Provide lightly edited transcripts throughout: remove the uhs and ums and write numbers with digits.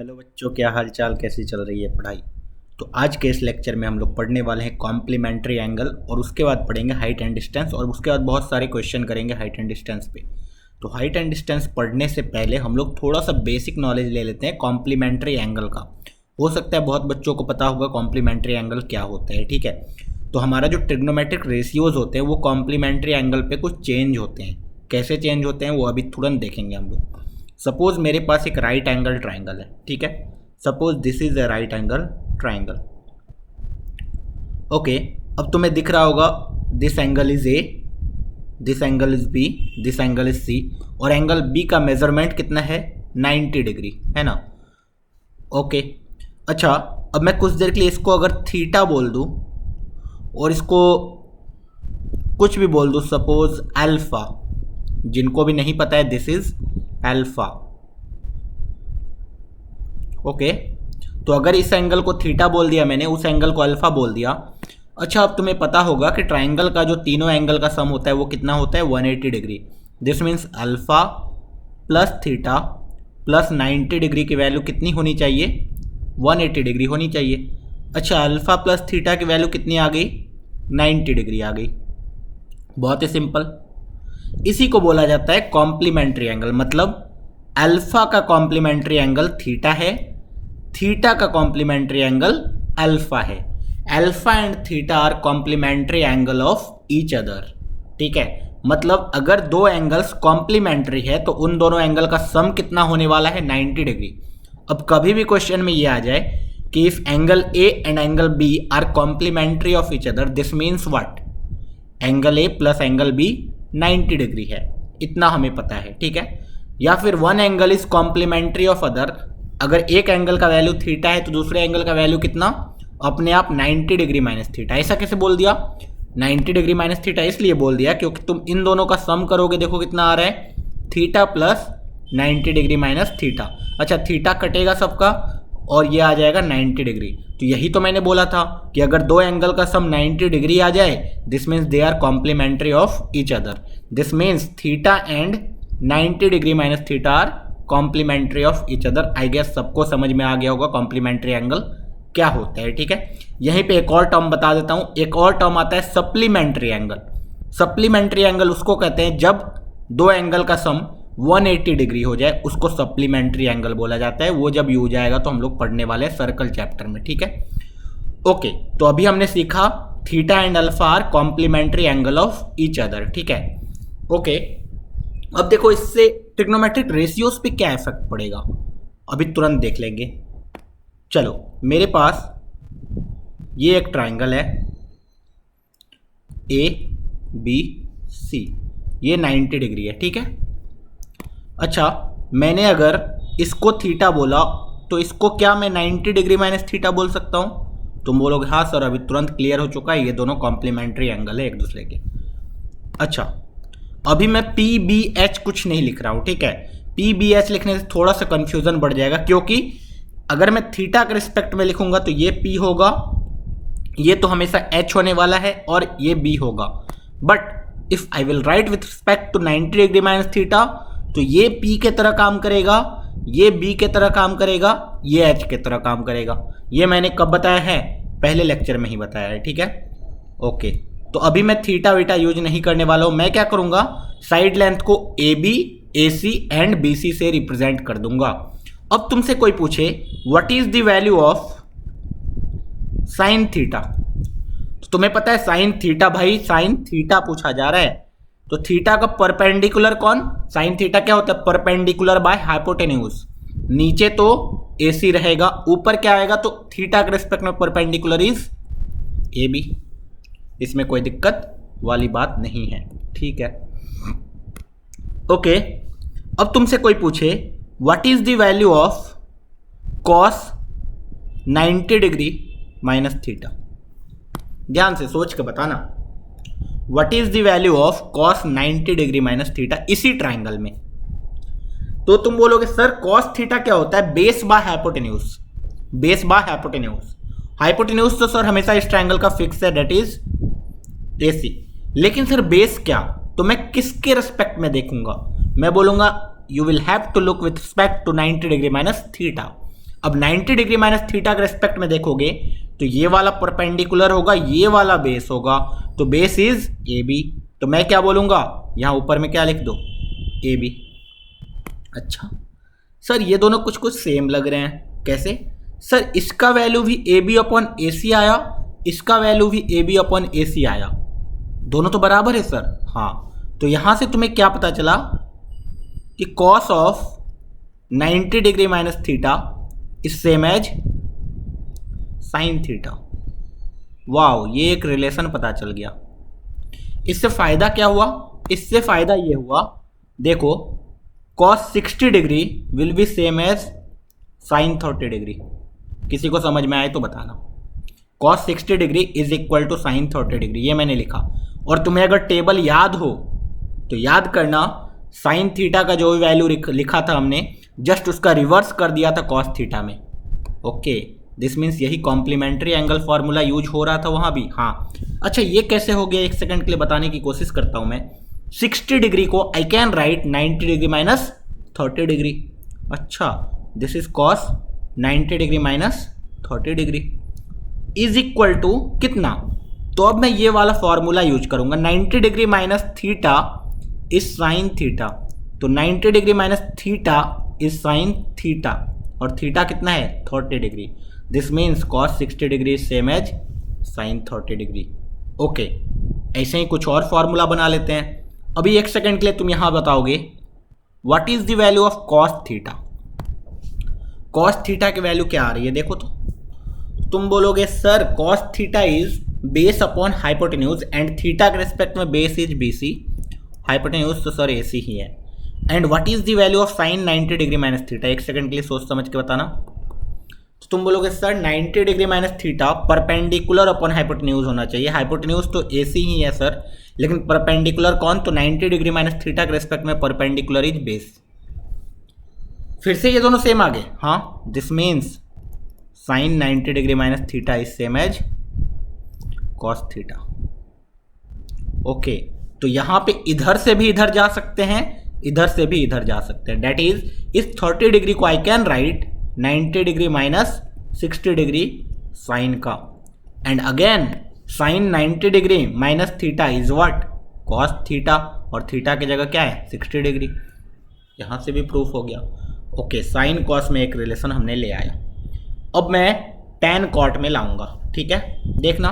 Hello बच्चों, क्या हाल चाल, कैसी चल रही है पढ़ाई। तो आज के इस लेक्चर में हम लोग पढ़ने वाले हैं कॉम्प्लीमेंट्री एंगल और उसके बाद पढ़ेंगे हाइट एंड डिस्टेंस और उसके बाद बहुत सारे क्वेश्चन करेंगे हाइट एंड डिस्टेंस पे। तो हाइट एंड डिस्टेंस पढ़ने से पहले हम लोग थोड़ा सा बेसिक नॉलेज ले लेते हैं कॉम्प्लीमेंट्री एंगल का। हो सकता है बहुत बच्चों को पता होगा कॉम्प्लीमेंट्री एंगल क्या होता है, ठीक है। तो हमारा जो ट्रिग्नोमेट्रिक रेशियोज होते हैं वो कॉम्प्लीमेंट्री एंगल पे कुछ चेंज होते हैं। कैसे चेंज होते हैं वो अभी तुरंत देखेंगे हम लोग। सपोज मेरे पास एक राइट एंगल ट्राइंगल है, ठीक है। Suppose this is a right angle triangle. Okay, अब तुम्हें दिख रहा होगा this angle is A, this angle is B, this angle is C और एंगल बी का मेजरमेंट कितना है 90 डिग्री, है ना। ओके, अच्छा, अब मैं कुछ देर के लिए इसको अगर थीटा बोल दूं और इसको कुछ भी बोल दूं, सपोज अल्फा, जिनको भी नहीं पता है दिस इज अल्फा। ओके, तो अगर इस एंगल को थीटा बोल दिया मैंने, उस एंगल को अल्फा बोल दिया। अच्छा, अब तुम्हें पता होगा कि ट्राइंगल का जो तीनों एंगल का सम होता है वो कितना होता है 180 degree. This means alpha plus theta plus 90 degree की वैल्यू कितनी होनी चाहिए 180 डिग्री होनी चाहिए। अच्छा, अल्फा प्लस थीटा की वैल्यू कितनी आ गई 90 डिग्री आ गई। बहुत ही सिंपल, इसी को बोला जाता है कॉम्प्लीमेंट्री एंगल। मतलब अल्फा का कॉम्प्लीमेंट्री एंगल थीटा है, थीटा का कॉम्प्लीमेंट्री एंगल अल्फा है। Alpha and theta are complementary angle of each other, ठीक है। मतलब अगर दो एंगल्स कॉम्प्लीमेंट्री है तो उन दोनों एंगल का सम कितना होने वाला है 90 डिग्री। अब कभी भी क्वेश्चन में ये आ जाए कि if angle A and angle B are complementary of each other, this means what, angle A plus angle B 90 degree है, इतना हमें पता है, ठीक है। या फिर one angle is complementary of other, अगर एक एंगल का वैल्यू थीटा है तो दूसरे एंगल का वैल्यू कितना अपने आप 90 डिग्री माइनस थीटा। ऐसा कैसे बोल दिया 90 डिग्री माइनस थीटा? इसलिए बोल दिया क्योंकि तुम इन दोनों का सम करोगे, देखो कितना आ रहा है theta plus 90 degree minus theta. अच्छा, थीटा कटेगा सबका और ये आ जाएगा 90 डिग्री। तो यही तो मैंने बोला था कि अगर दो एंगल का सम 90 डिग्री आ जाए this means they are complementary of each other. This means theta and 90 degree minus theta are complementary of each other. I guess सबको समझ में आ गया होगा कॉम्प्लीमेंट्री एंगल क्या होता है, ठीक है। यहीं पे एक और टर्म बता देता हूं, एक और टर्म आता है सप्लीमेंट्री एंगल। सप्लीमेंट्री एंगल उसको कहते हैं जब दो एंगल का सम 180 डिग्री हो जाए, उसको सप्लीमेंट्री एंगल बोला जाता है। वो जब यूज आएगा तो हम लोग पढ़ने वाले हैं सर्कल चैप्टर में, ठीक है। ओके, तो अभी हमने सीखा theta and alpha are complementary angle of each other, ठीक है। ओके, अब देखो इससे ट्रिग्नोमेट्रिक रेशियोज पे क्या इफेक्ट पड़ेगा अभी तुरंत देख लेंगे। चलो, मेरे पास ये एक ट्राइंगल है ए बी सी, ये 90 डिग्री है, ठीक है। अच्छा, मैंने अगर इसको थीटा बोला तो इसको क्या मैं 90 डिग्री माइनस थीटा बोल सकता हूं? तुम बोलोगे हाँ सर, अभी तुरंत क्लियर हो चुका है, ये दोनों कॉम्प्लीमेंट्री एंगल है एक दूसरे के। अच्छा, अभी मैं पी बी एच कुछ नहीं लिख रहा हूं, ठीक है। पी बी एच लिखने से थोड़ा सा कंफ्यूजन बढ़ जाएगा, क्योंकि अगर मैं थीटा के रिस्पेक्ट में लिखूंगा तो ये पी होगा, ये तो हमेशा एच होने वाला है और ये बी होगा। But if I will write with respect to 90 degree minus theta तो ये पी के तरह काम करेगा, ये बी के तरह काम करेगा, ये एच के तरह काम करेगा। ये मैंने कब बताया है? पहले लेक्चर में ही बताया है, ठीक है। ओके, तो अभी मैं थीटा वीटा यूज नहीं करने वाला हूं। मैं क्या करूंगा, साइड लेंथ को A B A C and B C से रिप्रेजेंट कर दूंगा। अब तुमसे कोई पूछे what is the value of sine theta, तो तुम्हें पता है साइन थीटा, भाई साइन थीटा पूछा जा रहा है तो थीटा का परपेंडिकुलर कौन? साइन थीटा क्या होता है? Perpendicular by hypotenuse. नीचे तो ए सी रहेगा, ऊपर क्या आएगा? तो थीटा के रिस्पेक्ट में परपेंडिकुलर इज ए बी। इसमें कोई दिक्कत वाली बात नहीं है, ठीक है। ओके, अब तुमसे कोई पूछे what is the value of cos 90 degree minus theta, ध्यान से सोच के बताना। What is the value of cos 90 degree minus theta इसी ट्राइंगल में? तो तुम बोलोगे सर कॉस थीटा क्या होता है? Base by hypotenuse, base by hypotenuse. Hypotenuse तो सर हमेशा इस ट्राइंगल का फिक्स है, दैट इज AC। लेकिन सर बेस क्या? तो मैं किसके रिस्पेक्ट में देखूंगा? मैं बोलूंगा you will have to look with respect to 90 degree minus theta. अब 90 डिग्री माइनस थीटा के रेस्पेक्ट में देखोगे तो ये वाला परपेंडिकुलर होगा, ये वाला बेस होगा, तो बेस इज ए बी। तो मैं क्या बोलूंगा, यहां ऊपर में क्या लिख दो, ए बी। अच्छा सर ये दोनों कुछ कुछ सेम लग रहे हैं, कैसे सर? इसका वैल्यू भी ए बी अपॉन ए सी आया, इसका वैल्यू भी ए बी अपॉन ए सी आया, दोनों तो बराबर है सर। हाँ, तो यहां से तुम्हें क्या पता चला कि cos of 90 degree minus theta is same as sine theta. Wow, ये एक रिलेशन पता चल गया। इससे फायदा क्या हुआ? इससे फायदा ये हुआ, देखो cos 60 degree will be same as sine 30 degree. किसी को समझ में आए तो बताना। Cos 60 degree is equal to sine 30 degree, ये मैंने लिखा। और तुम्हें अगर टेबल याद हो तो याद करना, साइन थीटा का जो भी वैल्यू लिखा था हमने, जस्ट उसका रिवर्स कर दिया था कॉस थीटा में। ओके, दिस मीन्स यही कॉम्प्लीमेंट्री एंगल फॉर्मूला यूज हो रहा था वहां भी। हाँ, अच्छा ये कैसे हो गया, एक सेकंड के लिए बताने की कोशिश करता हूं मैं। 60 डिग्री को I can write 90 degree minus 30 degree. अच्छा, this is cos 90 degree minus 30 degree is equal to कितना? तो अब मैं ये वाला फॉर्मूला यूज करूंगा, 90 degree minus theta is sine theta. तो 90 degree minus theta is sine theta, और थीटा कितना है, 30 degree. This means cos 60 degree is same as sine 30 degree. Okay, ऐसे ही कुछ और फॉर्मूला बना लेते हैं। अभी एक सेकंड के लिए तुम यहां बताओगे what is the value of cos theta. Cos theta की वैल्यू क्या आ रही है, देखो तो। तुम बोलोगे sir cos theta is base upon hypotenuse and theta के रेस्पेक्ट में base is B C, hypotenuse तो सर ए सी ही है। And what is the value of sine 90 degree minus theta, एक सेकंड के लिए सोच समझ के बताना। तो तुम बोलोगे sir 90 degree minus theta perpendicular upon hypotenuse होना चाहिए, हाइपोटेन्यूज तो ए सी ही है सर, लेकिन परपेंडिकुलर कौन? तो 90 डिग्री माइनस थीटा के रेस्पेक्ट में परपेंडिकुलर इज बेस। फिर से ये दोनों सेम आ गए। हाँ, this means sine 90 degree minus theta is same as cos theta. Okay, तो यहां पे इधर से भी इधर जा सकते हैं, इधर से भी इधर जा सकते हैं। डेट इज इस 30 डिग्री को I can write 90 degree minus 60 degree sine का, and again sine 90 degree minus theta is what, cos theta, और थीटा की जगह क्या है, 60 डिग्री। यहां से भी प्रूफ हो गया। ओके, साइन कॉस में एक रिलेशन हमने ले आया। अब मैं टैन कॉट में लाऊंगा, ठीक है? देखना,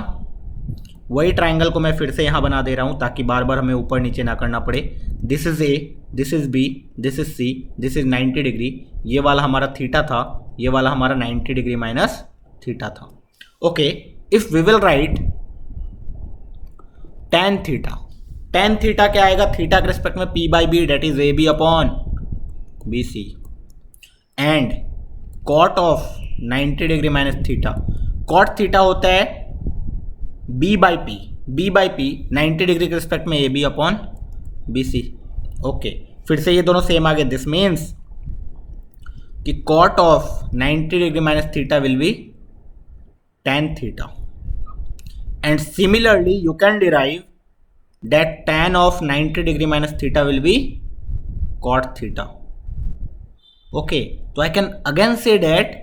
वही ट्राइंगल को मैं फिर से यहाँ बना दे रहा हूँ ताकि बार बार हमें ऊपर नीचे ना करना पड़े। This is A, this is B, this is C, this is 90 degree. ये वाला हमारा थीटा था, ये वाला हमारा 90 डिग्री माइनस थीटा था। Okay, if we will write tan theta, tan theta क्या आएगा, थीटा के रिस्पेक्ट में P by B, that is A B upon B C, and cot of 90 degree minus theta, cot theta होता है B by P, B by P 90 degree के respect में A B upon B C. Okay, फिर से ये दोनों same आ गए। दिस मीन्स कि cot of 90 degree minus theta will be tan theta, and similarly you can derive that tan of 90 degree minus theta will be cot theta. Okay, तो I can again say that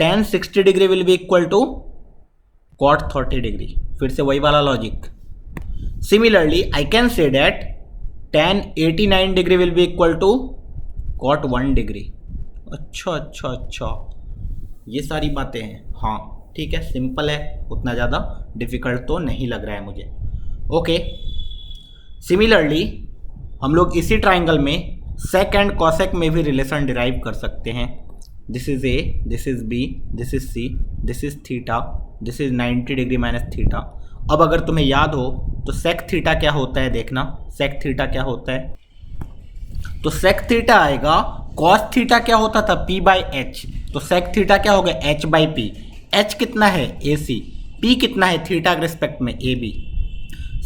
tan 60 degree will be equal to cot 30 degree. फिर से वही वाला logic. Similarly I can say that tan 89 degree will be equal to cot 1 degree. अच्छा अच्छा अच्छा, ये सारी बातें हैं। हाँ ठीक है, सिंपल है, उतना ज़्यादा डिफिकल्ट तो नहीं लग रहा है मुझे। ओके, सिमिलरली हम लोग इसी ट्राइंगल में सेक एंड कॉसेक में भी रिलेशन डिराइव कर सकते हैं। This is A, this is B, this is C, this is theta, this is 90 degree minus theta. अब अगर तुम्हें याद हो तो सेक थीटा क्या होता है, देखना सेक थीटा क्या होता है। तो सेक थीटा आएगा, कॉस थीटा क्या होता था, पी बाई एच, तो सेक थीटा क्या होगा, एच बाई पी। एच कितना है, ए सी, पी कितना है, थीटा के रिस्पेक्ट में A B.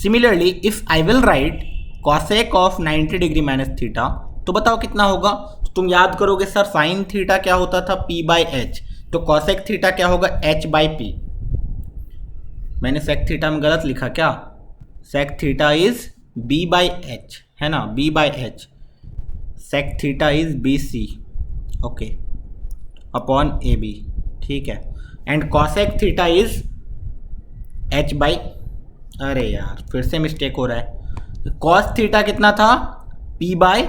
Similarly if I will write cosec of 90 degree minus theta, तो बताओ कितना होगा। तो तुम याद करोगे सर साइन थीटा क्या होता था, पी बाई एच, तो कॉसेक थीटा क्या होगा, एच बाई पी। मैंने सेक थीटा में गलत लिखा क्या, sec theta is B by H, है ना, B by H, sec theta is B C. Okay, upon A B, ठीक है। And cosec theta is H by, अरे यार फिर से मिस्टेक हो रहा है, कॉस थीटा कितना था P by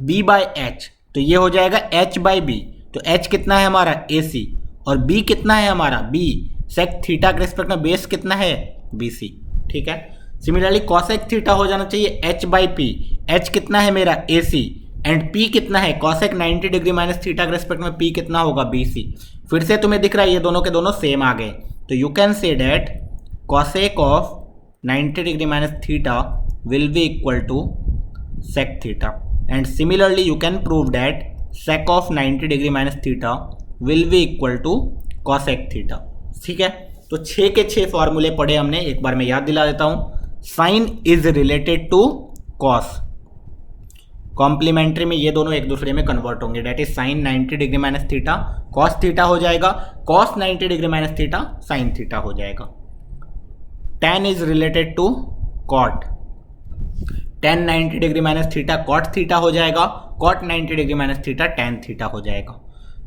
B by H, तो ये हो जाएगा एच बाई बी। तो एच कितना है हमारा ए सी, और बी कितना है हमारा बी, सेक थीटा के रिस्पेक्ट में बेस कितना है बी सी, ठीक है। सिमिलरली कॉसेक थीटा हो जाना चाहिए एच बाई पी, एच कितना है मेरा ए सी, एंड पी कितना है कॉसेक 90 डिग्री माइनस थीटा के रिस्पेक्ट में पी कितना होगा बी सी। फिर से तुम्हें दिख रहा है ये दोनों के दोनों सेम आ गए, तो you can say that cosec of 90 degree minus theta will be equal to sec theta, and similarly you can prove that sec of 90 degree minus theta will be equal to cosec theta, ठीक है। तो 6 के 6 फॉर्मूले पढ़े हमने, एक बार मैं याद दिला देता हूं। Sine is related to cos, complementary में ये दोनों एक दूसरे में कन्वर्ट होंगे, that is sine 90 degree minus theta cos theta हो जाएगा, cos 90 degree minus theta sine theta हो जाएगा। tan is related to cot, tan 90 degree minus theta cot theta हो जाएगा, cot 90 degree minus theta tan theta हो जाएगा।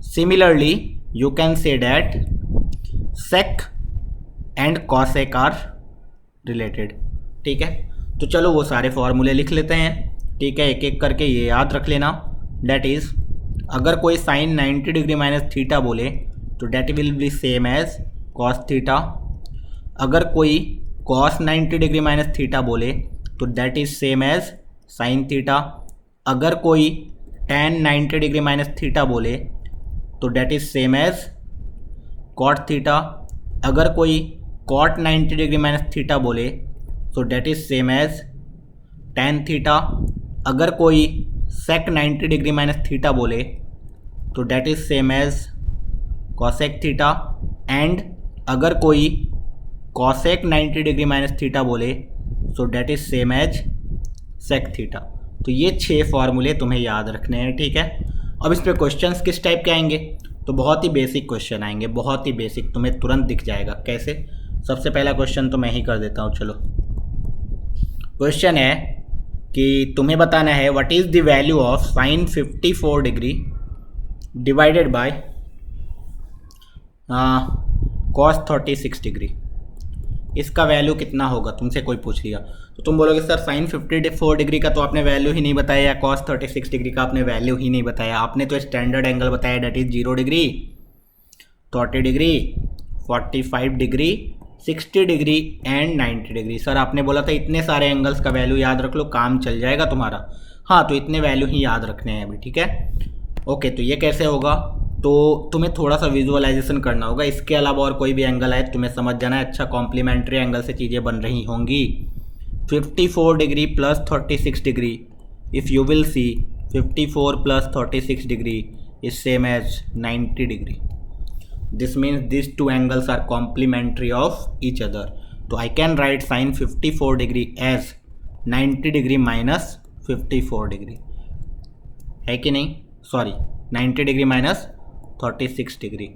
Similarly you can say that sec and cosec are related, ठीक है। तो चलो वो सारे फॉर्मूले लिख लेते हैं, ठीक है, एक एक करके ये याद रख लेना। डेट इज अगर कोई साइन 90 डिग्री माइनस थीटा बोले तो that will be same as cos theta, अगर कोई कॉस 90 डिग्री माइनस थीटा बोले तो that is same as sine theta, अगर कोई tan 90 डिग्री माइनस थीटा बोले तो that is same as cot theta, अगर कोई कॉट 90 डिग्री माइनस थीटा बोले तो that is same as tan theta, अगर कोई सेक 90 डिग्री माइनस थीटा बोले तो that is same as cosec theta, and अगर कोई कॉसेक 90 डिग्री माइनस थीटा बोले तो that is same as sec theta. तो ये 6 फॉर्मूले तुम्हें याद रखने हैं, ठीक है। अब इस पे क्वेश्चंस किस टाइप के आएंगे, तो बहुत ही बेसिक क्वेश्चन आएंगे, बहुत ही बेसिक, तुम्हें तुरंत दिख जाएगा कैसे। सबसे पहला क्वेश्चन तो मैं ही कर देता हूँ, चलो। क्वेश्चन है कि तुम्हें बताना है what is the value of sign 54 degree divided by cos 36 degree, इसका वैल्यू कितना होगा, तुमसे कोई पूछ लिया तो तुम बोलोगे सर साइन 54 डिग्री का तो आपने वैल्यू ही नहीं बताया, या कॉस 36 डिग्री का आपने वैल्यू ही नहीं बताया, आपने तो स्टैंडर्ड एंगल बताया that is 0 degree, 30 degree, 45 degree, 60 degree and 90 degree. Sir आपने बोला था इतने सारे एंगल्स का वैल्यू याद रख लो, काम चल जाएगा तुम्हारा। हाँ, तो इतने वैल्यू ही याद रखने हैं अभी, ठीक है। ओके, तो ये कैसे होगा, तो तुम्हें थोड़ा सा विजुअलाइजेशन करना होगा, इसके अलावा और कोई भी एंगल आए तुम्हें समझ जाना है, अच्छा कॉम्प्लीमेंट्री एंगल से चीज़ें बन रही होंगी। 54 degree plus 36 degree, if you will see 54 plus 36 degree is same as 90 degree, this means this two angles are complementary of each other. तो I can write sine 54 degree as 90 degree minus 54 degree, है कि नहीं, sorry 90 degree minus 36 degree.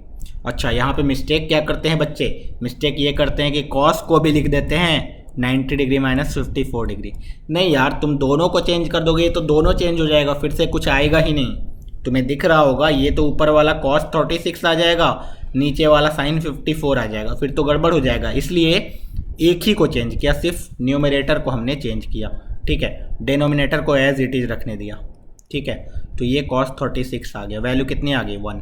अच्छा, यहाँ पे mistake क्या करते हैं बच्चे, मिस्टेक ये करते हैं कि कॉस को भी लिख देते हैं 90 डिग्री माइनस 54 डिग्री। नहीं यार, तुम दोनों को चेंज कर दोगे तो दोनों चेंज हो जाएगा, फिर से कुछ आएगा ही नहीं। तुम्हें दिख रहा होगा ये तो ऊपर वाला कॉस 36 आ जाएगा, नीचे वाला साइन 54 आ जाएगा, फिर तो गड़बड़ हो जाएगा। इसलिए एक ही को चेंज किया, सिर्फ न्यूमरेटर को हमने चेंज किया, ठीक है, डिनोमिनेटर को एज इट इज़ रखने दिया, ठीक है। तो ये कॉस 36 आ गया, वैल्यू कितनी आ गई 1।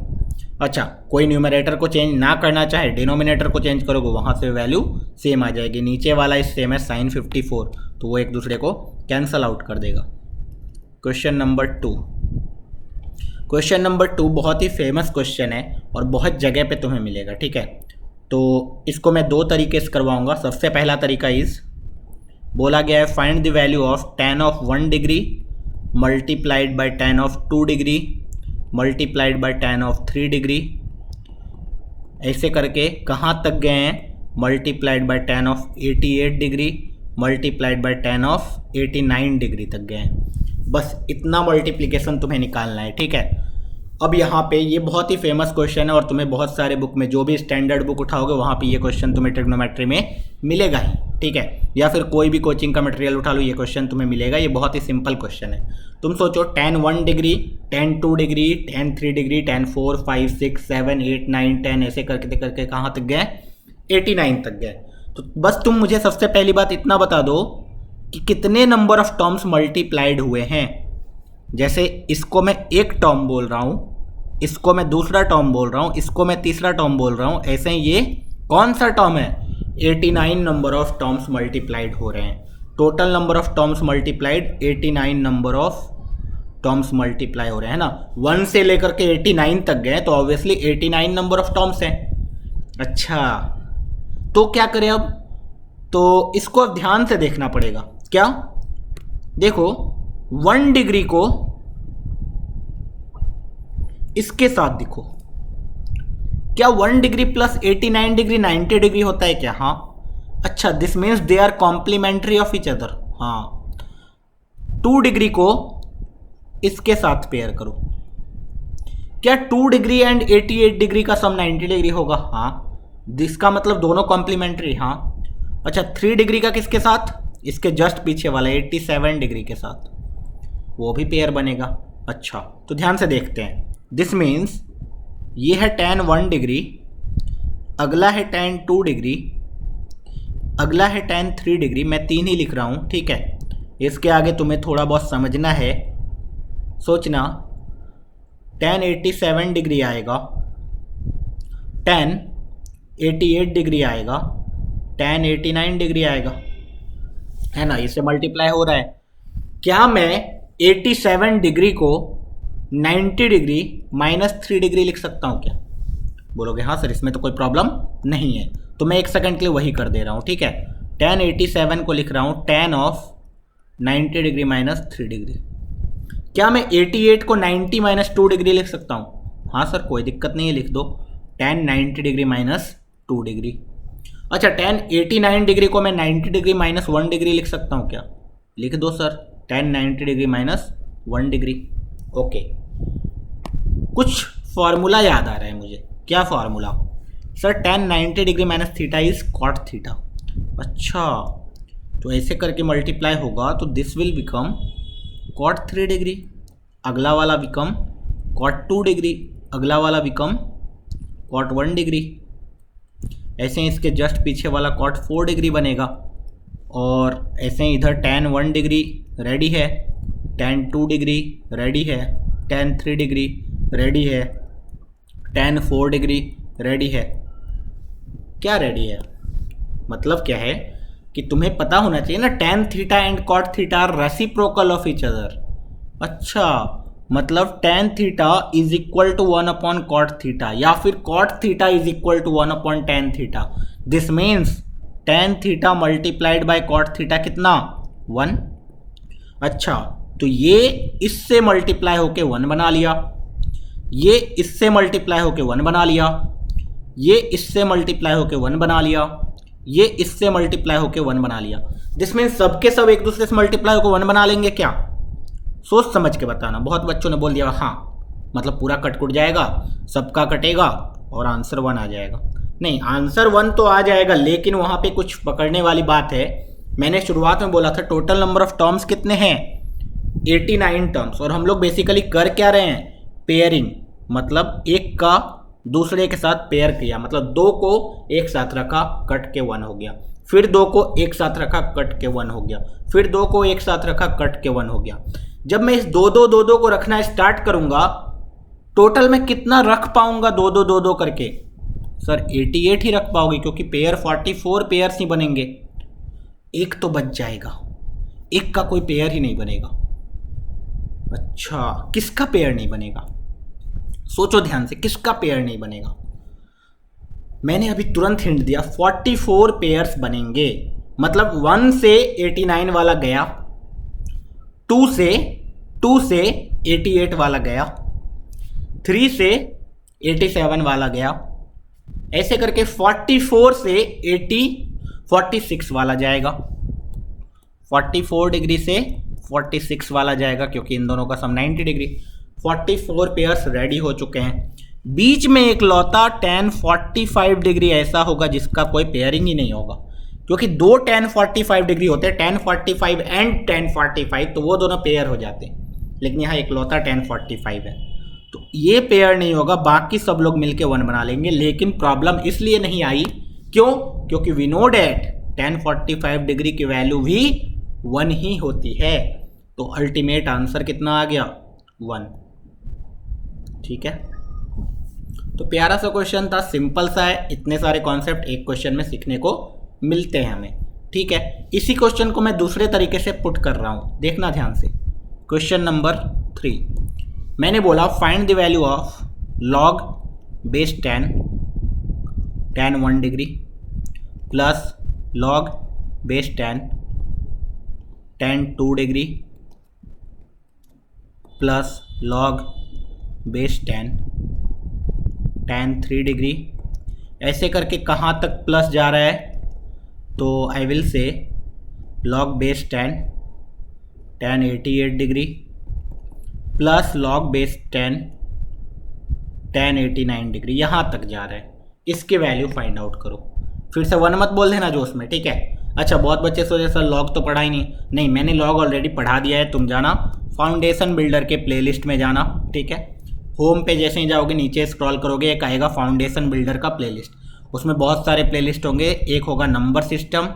अच्छा, कोई न्यूमरेटर को चेंज ना करना चाहे, डिनोमिनेटर को चेंज करोगे, वहाँ से वैल्यू सेम आ जाएगी, नीचे वाला इस सेम है साइन 54, तो वो एक दूसरे को कैंसल आउट कर देगा। क्वेश्चन नंबर 2, क्वेश्चन नंबर 2 बहुत ही फेमस क्वेश्चन है और बहुत जगह पे तुम्हें मिलेगा, ठीक है। तो इसको मैं 2 तरीके से करवाऊँगा। सबसे पहला तरीका इज़ बोला गया है find the value of tan of 1 degree multiplied by tan of 2 degree multiplied by tan of 3 degree, ऐसे करके कहाँ तक गए हैं, multiplied by tan of 88 degree multiplied by tan of 89 degree तक गए हैं। बस इतना मल्टीप्लिकेशन तुम्हें निकालना है, ठीक है। अब यहाँ पे ये बहुत ही फेमस क्वेश्चन है और तुम्हें बहुत सारे बुक में, जो भी स्टैंडर्ड बुक उठाओगे वहाँ पे ये क्वेश्चन तुम्हें ट्रिग्नोमेट्री में मिलेगा ही। ठीक है, या फिर कोई भी कोचिंग का मटेरियल उठा लो, ये क्वेश्चन तुम्हें मिलेगा। ये बहुत ही सिंपल क्वेश्चन है। तुम सोचो tan 1 degree, tan 2 degree, tan 3 degree, tan 4, 5, 6, 7, 8, 9, 10 ऐसे करके करके कहाँ तक गए? 89 तक गए। तो बस तुम मुझे सबसे पहली बात इतना बता दो कि कितने नंबर ऑफ टर्म्स मल्टीप्लाइड हुए हैं। जैसे इसको मैं एक टर्म बोल रहा हूँ, इसको मैं दूसरा टर्म बोल रहा हूँ, इसको मैं तीसरा टर्म बोल रहा हूँ, ऐसे ही ये कौन सा टर्म है? 89 नंबर ऑफ टर्म्स मल्टीप्लाइड हो रहे हैं। Total number of terms multiplied 89 number of terms multiply हो रहे हैं ना। 1 से लेकर के 89 तक गए तो ऑब्वियसली 89 नंबर ऑफ टर्म्स हैं। अच्छा, तो क्या करें अब? तो इसको अब ध्यान से देखना पड़ेगा। क्या? देखो 1 डिग्री को इसके साथ दिखो, क्या 1 डिग्री प्लस 89 डिग्री 90 डिग्री होता है क्या? हाँ। अच्छा, this means they are complementary of each other. हाँ। 2 डिग्री को इसके साथ पेयर करो, क्या 2 डिग्री एंड 88 डिग्री का सम 90 डिग्री होगा? हाँ। जिसका मतलब दोनों कॉम्प्लीमेंट्री। हाँ। अच्छा, 3 डिग्री का किसके साथ? इसके जस्ट पीछे वाला 87 डिग्री के साथ, वो भी पेयर बनेगा। अच्छा, तो ध्यान से देखते हैं। दिस मीन्स ये है tan 1 डिग्री, अगला है tan 2 डिग्री, अगला है tan 3 डिग्री। मैं 3 ही लिख रहा हूँ, ठीक है। इसके आगे तुम्हें थोड़ा बहुत समझना है, सोचना। tan 87 डिग्री आएगा, tan 88 डिग्री आएगा, tan 89 डिग्री आएगा, है ना। इससे मल्टीप्लाई हो रहा है। क्या मैं 87 डिग्री को 90 डिग्री -3 डिग्री लिख सकता हूँ क्या? बोलोगे हाँ सर, इसमें तो कोई प्रॉब्लम नहीं है। तो मैं 1 सेकंड के लिए वही कर दे रहा हूँ, ठीक है। tan 87 को लिख रहा हूँ tan ऑफ 90 डिग्री -3 डिग्री। क्या मैं 88 को 90 -2 डिग्री लिख सकता हूँ? हाँ सर, कोई दिक्कत नहीं है, लिख दो tan 90 डिग्री -2 डिग्री। अच्छा, tan 89 डिग्री को मैं 90 डिग्री -1 डिग्री लिख सकता हूँ क्या? लिख दो sir, tan 90 degree -1 degree. Okay, कुछ फॉर्मूला याद आ रहा है मुझे। क्या formula? Sir tan 90 degree -theta is cot theta. अच्छा, तो ऐसे करके मल्टीप्लाई होगा तो this will become cot 3 degree, अगला वाला बिकम cot 2 डिग्री, अगला वाला बिकम cot 1 डिग्री। ऐसे ही इसके जस्ट पीछे वाला cot 4 डिग्री बनेगा। और ऐसे ही इधर tan 1 डिग्री रेडी है, tan 2 डिग्री रेडी है, tan 3 डिग्री रेडी है, tan 4 डिग्री रेडी है। क्या रेडी है? मतलब क्या है कि तुम्हें पता होना चाहिए ना, tan theta and cot theta are reciprocal of each other. अच्छा, मतलब tan theta is equal to 1 upon cot theta, या फिर cot theta is equal to 1 upon tan theta. This means tan theta multiplied by cot theta कितना? 1। अच्छा, तो ये इससे multiply होके 1 बना लिया, ये इससे मल्टीप्लाई होके 1 बना लिया, ये इससे मल्टीप्लाई होके 1 बना लिया, ये इससे मल्टीप्लाई होके 1 बना लिया। दिस मीन्स सबके सब एक दूसरे से मल्टीप्लाई होकर 1 बना लेंगे क्या? सोच समझ के बताना। बहुत बच्चों ने बोल दिया हाँ, मतलब पूरा कट कुट जाएगा, सबका कटेगा और आंसर 1 आ जाएगा। नहीं, आंसर 1 तो आ जाएगा, लेकिन वहाँ पे कुछ पकड़ने वाली बात है। मैंने शुरुआत में बोला था टोटल नंबर ऑफ टर्म्स कितने हैं? 89 टर्म्स। और हम लोग बेसिकली कर क्या रहे हैं? पेयरिंग, मतलब एक का दूसरे के साथ पेयर किया, मतलब 2 को एक साथ रखा, कट के 1 हो गया, फिर 2 को एक साथ रखा, कट के 1 हो गया, फिर 2 को एक साथ रखा, कट के 1 हो गया। जब मैं इस 2-2 को रखना स्टार्ट करूंगा, टोटल में कितना रख पाऊंगा 2-2 करके? सर 88 ही रख पाओगे, क्योंकि पेयर 44 पेयर्स ही बनेंगे, एक तो बच जाएगा, एक का कोई पेयर ही नहीं बनेगा। अच्छा, किसका पेयर नहीं बनेगा? सोचो ध्यान से, किसका पेयर नहीं बनेगा? मैंने अभी तुरंत हिंट दिया, 44 पेयर्स बनेंगे। मतलब 1 से 89 वाला गया, 2 से 88 वाला गया, 3 से 87 वाला गया, ऐसे करके 44 से 46 वाला जाएगा, 44 डिग्री से 46 वाला जाएगा, क्योंकि इन दोनों का सम 90 डिग्री। 44 पेयर्स रेडी हो चुके हैं। बीच में एक लौता tan 45 डिग्री ऐसा होगा जिसका कोई पेयरिंग ही नहीं होगा, क्योंकि दो tan 45 डिग्री होते हैं, tan 45 एंड tan 45, तो वो दोनों पेयर हो जाते हैं, लेकिन यहाँ इकलौता tan 45 है, तो ये पेयर नहीं होगा, बाकी सब लोग मिलके 1 बना लेंगे। लेकिन प्रॉब्लम इसलिए नहीं आई, क्यों? क्योंकि we know that tan 45 degree की वैल्यू भी 1 ही होती है, तो अल्टीमेट आंसर कितना आ गया? 1। ठीक है, तो प्यारा सा क्वेश्चन था, सिंपल सा है, इतने सारे कॉन्सेप्ट एक क्वेश्चन में सीखने को मिलते हैं हमें। ठीक है, इसी क्वेश्चन को मैं दूसरे तरीके से पुट कर रहा हूं, देखना ध्यान से। क्वेश्चन नंबर 3, मैंने बोला find the value of log base tan 1 degree plus log base tan 2 degree plus log base tan 3 degree. ऐसे करके कहाँ तक प्लस जा रहा है? तो I will say log base tan 88 degree plus log base tan 89 degree, यहाँ तक जा रहा है। इसके वैल्यू फाइंड आउट करो। फिर से 1 मत बोल देना जो उसमें, ठीक है? अच्छा, बहुत बच्चे सोचे सर लॉग तो पढ़ा ही नहीं, मैंने लॉग ऑलरेडी पढ़ा दिया है। तुम जाना फाउंडेशन बिल्डर के प्लेलिस्ट में जाना, ठीक है? होम पे जैसे ही जाओगे नीचे स्क्रॉल करोगे, एक आएगा फाउंडेशन बिल्डर का प्लेलिस्ट, उसमें बहुत सारे प्लेलिस्ट होंगे। एक होगा नंबर सिस्टम,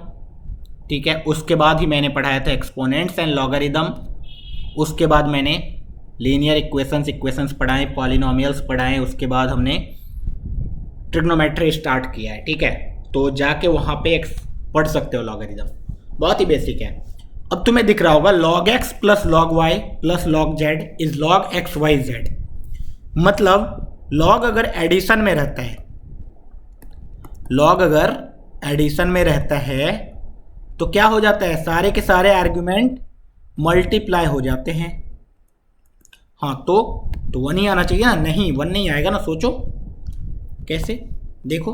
ठीक है? उसके बाद ही मैंने पढ़ाया था एक्सपोनेंट्स एंड लॉगरिदम, उसके बाद मैंने लीनियर इक्वेशंस पढ़ाए, पॉलिनोमियल्स पढ़ाए, उसके बाद हमने ट्रिग्नोमेट्री स्टार्ट किया है, ठीक है? तो जाके वहाँ पे पढ़ सकते हो लॉगरिदम, बहुत ही बेसिक है। अब तुम्हें दिख रहा होगा log x plus log y plus log z is log x y z, मतलब log अगर एडिशन में रहता है, log अगर एडिशन में रहता है तो क्या हो जाता है? सारे के सारे आर्ग्यूमेंट मल्टीप्लाई हो जाते हैं। हाँ, तो 1 ही आना चाहिए ना? नहीं, 1 नहीं आएगा ना, सोचो कैसे। देखो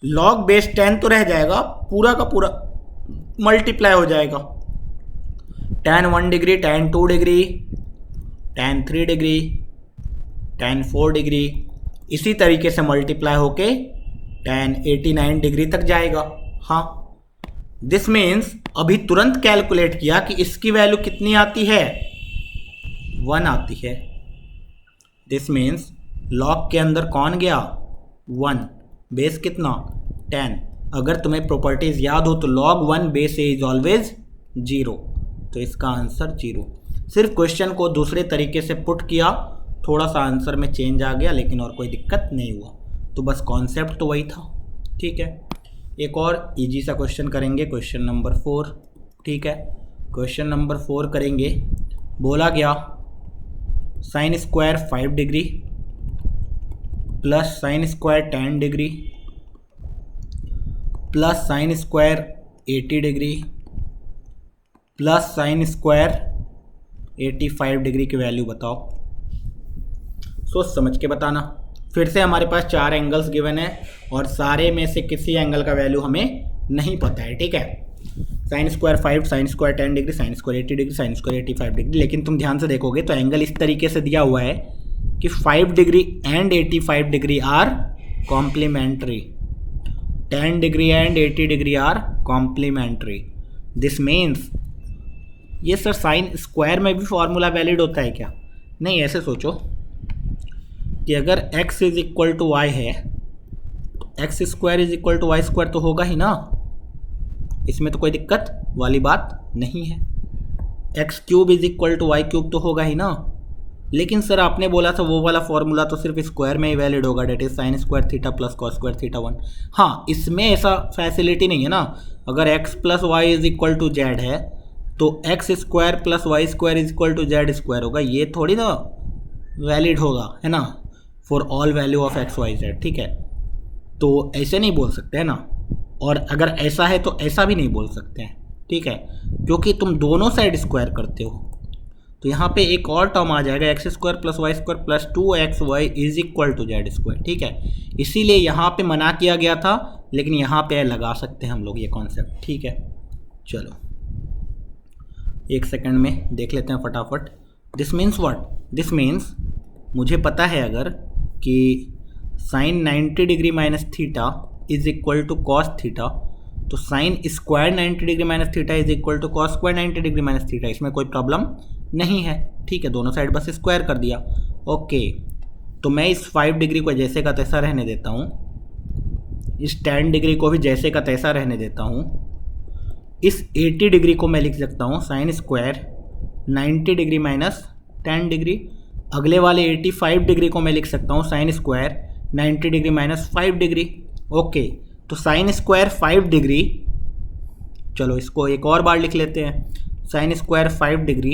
log बेस 10 तो रह जाएगा, पूरा का पूरा मल्टीप्लाई हो जाएगा। tan 1 degree, tan 2 degree, tan 3 degree, tan 4 degree, इसी तरीके से मल्टीप्लाई होके tan 89 डिग्री तक जाएगा। हाँ, दिस मीन्स अभी तुरंत कैलकुलेट किया कि इसकी वैल्यू कितनी आती है? 1 आती है। दिस मीन्स log के अंदर कौन गया? 1, बेस कितना? 10। अगर तुम्हें प्रॉपर्टीज याद हो तो log 1 base A is always 0, तो इसका आंसर 0। सिर्फ क्वेश्चन को दूसरे तरीके से पुट किया, थोड़ा सा आंसर में चेंज आ गया, लेकिन और कोई दिक्कत नहीं हुआ। तो बस कॉन्सेप्ट तो वही था, ठीक है? एक और इजी सा क्वेश्चन करेंगे, क्वेश्चन नंबर 4, ठीक है? क्वेश्चन नंबर 4 करेंगे। बोला गया sine square 5 degree plus sign square 10 degree plus sine square 80 degree plus sine square 85 degree की वैल्यू बताओ। सोच समझ के बताना। फिर से हमारे पास 4 एंगल्स गिवन है और सारे में से किसी एंगल का वैल्यू हमें नहीं पता है, ठीक है? Sine square 5, sign square 10 degree, sine square 80 degree, sine square 85 degree. लेकिन तुम ध्यान से देखोगे तो एंगल इस तरीके से दिया हुआ है कि 5 degree and 85 degree are complementary, 10 degree and 80 degree are complementary. This means ये सर साइन स्क्वायर में भी फॉर्मूला वैलिड होता है क्या? नहीं, ऐसे सोचो कि अगर x is equal to Y है तो X square is equal to Y square तो होगा ही ना, इसमें तो कोई दिक्कत वाली बात नहीं है। X cube is equal to Y cube तो होगा ही ना। लेकिन सर आपने बोला था वो वाला फॉर्मूला तो सिर्फ स्क्वायर में ही वैलिड होगा, that is sine square theta plus cos square theta 1। हाँ, इसमें ऐसा फैसिलिटी नहीं है ना। अगर X plus Y is equal to Z है तो X square plus Y square is equal to Z square होगा, ये थोड़ी ना वैलिड होगा, है ना, for all value of X Y Z, ठीक है? तो ऐसे नहीं बोल सकते है ना। और अगर ऐसा है तो ऐसा भी नहीं बोल सकते हैं, ठीक है? क्योंकि तुम दोनों साइड स्क्वायर करते हो। तो यहाँ पे एक और टर्म आ जाएगा, X square plus Y square plus 2xy is equal to Z square, ठीक है? इसीलिए यहाँ पे मना किया गया था, लेकिन यहाँ पे लगा सकते हैं हम लोग ये कॉन्सेप्ट, ठीक है? चलो एक सेकंड में देख लेते हैं फटाफट। This means what? This means मुझे पता है अगर कि sine 90 degree minus theta is equal to cos theta, तो sine square 90 degree minus theta is equal to cos square 90 degree minus theta, इसमें कोई प्रॉब्लम नहीं है। ठीक है, दोनों साइड बस स्क्वायर कर दिया। ओके, तो मैं इस 5 डिग्री को जैसे का तैसा रहने देता हूँ, इस 10 डिग्री को भी जैसे का तैसा रहने देता हूँ। इस 80 डिग्री को मैं लिख सकता हूँ sign square 90 degree minus 10 degree. अगले वाले 85 डिग्री को मैं लिख सकता हूँ sign square 90 degree minus 5 degree. Okay, तो साइन स्क्वायर 5 डिग्री, चलो इसको एक और बार लिख लेते हैं। Sine square 5 degree,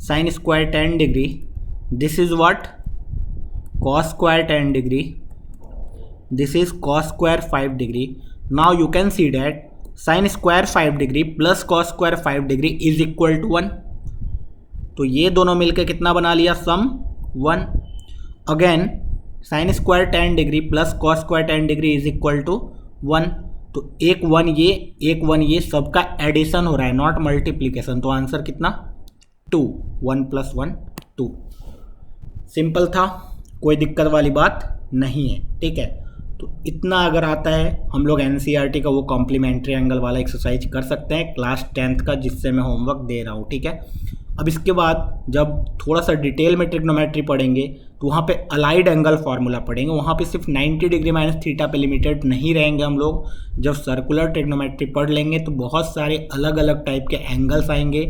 sign square 10 degree, this is what, cos square 10 degree, this is cos square 5 degree. Now you can see that sine square 5 degree plus cos square 5 degree is equal to 1। तो ये दोनों मिलकर कितना बना लिया, sum 1। Again sine square 10 degree plus cos square 10 degree is equal to 1। तो एक 1 ये, एक 1 ये, सबका एडिशन हो रहा है, नॉट मल्टीप्लीकेशन। तो आंसर कितना, 2, 1 + 1 2। सिंपल था, कोई दिक्कत वाली बात नहीं है। ठीक है, तो इतना अगर आता है, हम लोग एनसीईआरटी का वो कॉम्प्लीमेंट्री एंगल वाला एक्सरसाइज कर सकते हैं क्लास 10th का, जिससे मैं होमवर्क दे रहा हूँ। ठीक है, अब इसके बाद जब थोड़ा सा डिटेल में ट्रिग्नोमेट्री पढ़ेंगे तो वहाँ पे अलाइड एंगल फार्मूला पढ़ेंगे। वहाँ पे सिर्फ 90 डिग्री माइनस थीटा पे लिमिटेड नहीं रहेंगे हम लोग। जब सर्कुलर ट्रिग्नोमेट्री पढ़ लेंगे तो बहुत सारे अलग अलग टाइप के एंगल्स आएंगे।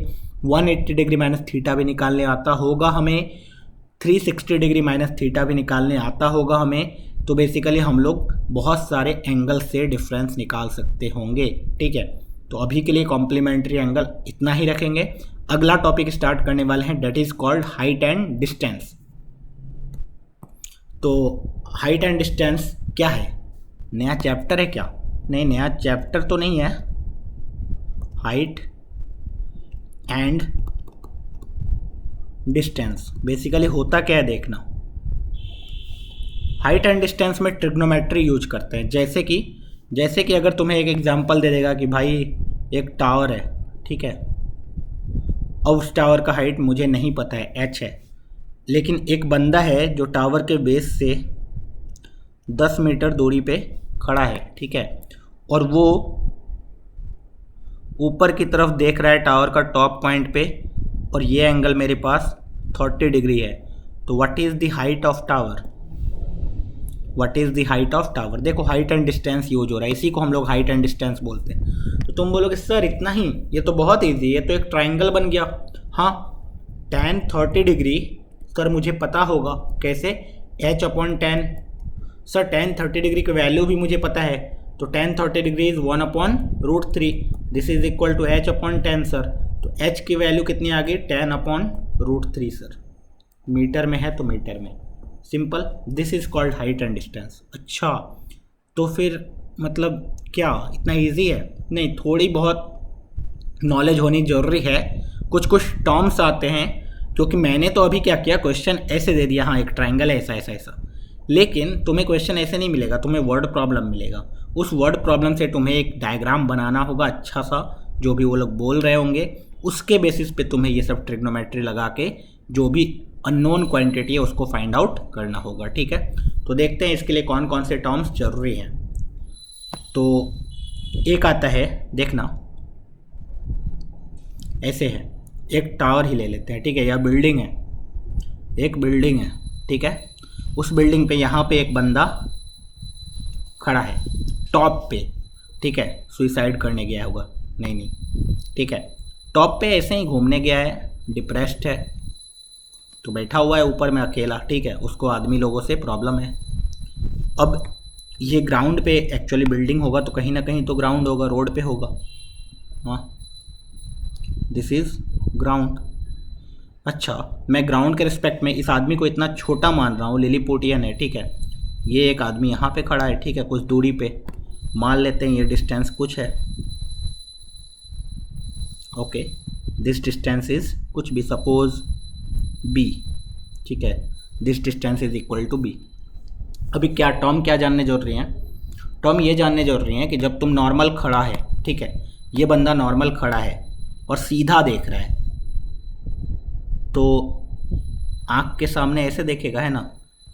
180 डिग्री माइनस थीटा भी निकालने आता होगा हमें, 360 डिग्री माइनस थीटा भी निकालने आता होगा हमें। तो बेसिकली हम लोग बहुत सारे एंगल से डिफरेंस निकाल सकते होंगे। ठीक है, तो अभी के लिए कॉम्प्लीमेंट्री एंगल इतना ही रखेंगे। अगला टॉपिक स्टार्ट करने वाले हैं, that is called height and distance. तो हाइट एंड डिस्टेंस क्या है, नया चैप्टर है क्या? नहीं, नया चैप्टर तो नहीं है। हाइट एंड डिस्टेंस बेसिकली होता क्या है देखना। हाइट एंड डिस्टेंस में ट्रिग्नोमेट्री यूज करते हैं। जैसे कि अगर तुम्हें एक एग्जांपल दे देगा कि भाई एक टावर है, ठीक है, अब उस टावर का हाइट मुझे नहीं पता है, h है, लेकिन एक बंदा है जो टावर के बेस से 10 मीटर दूरी पे खड़ा है। ठीक है, और वो ऊपर की तरफ देख रहा है टावर का टॉप पॉइंट पे, और ये एंगल मेरे पास 30 डिग्री है। तो what is the height of tower, what is the height of tower. देखो हाइट एंड डिस्टेंस यूज हो रहा है, इसी को हम लोग हाइट एंड डिस्टेंस बोलते हैं। तो तुम बोलोगे सर इतना ही, ये तो बहुत ईजी है, ये तो एक ट्राइंगल बन गया। हाँ, tan 30 डिग्री सर मुझे पता होगा कैसे, h/10। सर tan 30 डिग्री की वैल्यू भी मुझे पता है, तो tan 30 degree is 1/√3, this is equal to h/10 sir. तो h की वैल्यू कितनी आ गई, 10/√3 सर। मीटर में है तो मीटर में, simple, this is called height and distance. अच्छा, तो फिर मतलब क्या इतना इजी है? नहीं, थोड़ी बहुत नॉलेज होनी ज़रूरी है। कुछ टर्म्स आते हैं, क्योंकि मैंने तो अभी क्या किया, क्वेश्चन ऐसे दे दिया, हाँ एक ट्राइंगल है ऐसा ऐसा ऐसा, लेकिन तुम्हें क्वेश्चन ऐसे नहीं मिलेगा, तुम्हें वर्ड प्रॉब्लम मिलेगा। उस वर्ड प्रॉब्लम से तुम्हें एक डायग्राम बनाना होगा अच्छा सा, जो भी वो लोग बोल रहे होंगे, उसके बेसिस पे तुम्हें ये सब ट्रिग्नोमेट्री लगा के जो भी अननोन क्वांटिटी है उसको फाइंड आउट करना होगा। ठीक है, तो देखते हैं इसके लिए कौन कौन से टर्म्स जरूरी हैं। तो एक आता है, देखना ऐसे है, एक टावर ही ले लेते हैं। ठीक है, या बिल्डिंग है, एक बिल्डिंग है। ठीक है, उस बिल्डिंग पे यहाँ पे एक बंदा खड़ा है टॉप पे। ठीक है, सुइसाइड करने गया होगा, नहीं, ठीक है, टॉप पे ऐसे ही घूमने गया है, डिप्रेस्ड है, तो बैठा हुआ है ऊपर में अकेला। ठीक है, उसको आदमी लोगों से प्रॉब्लम है। अब ये ग्राउंड पे एक्चुअली बिल्डिंग होगा, तो कहीं ना कहीं तो ग्राउंड होगा, रोड पे होगा। हाँ, दिस इज़ ग्राउंड। अच्छा, मैं ग्राउंड के रिस्पेक्ट में इस आदमी को इतना छोटा मान रहा हूँ, लिलीपुटियन है। ठीक है, ये एक आदमी यहाँ पे खड़ा है, ठीक है, कुछ दूरी पे, मान लेते हैं ये डिस्टेंस कुछ है। ओके, दिस डिस्टेंस इज कुछ भी, सपोज b। ठीक है, this distance is equal to b। अभी क्या टर्म क्या जानने जरूरी हैं, टर्म ये जानने जरूरी हैं कि जब तुम नॉर्मल खड़ा है, ठीक है, ये बंदा नॉर्मल खड़ा है और सीधा देख रहा है, तो आँख के सामने ऐसे देखेगा, है ना,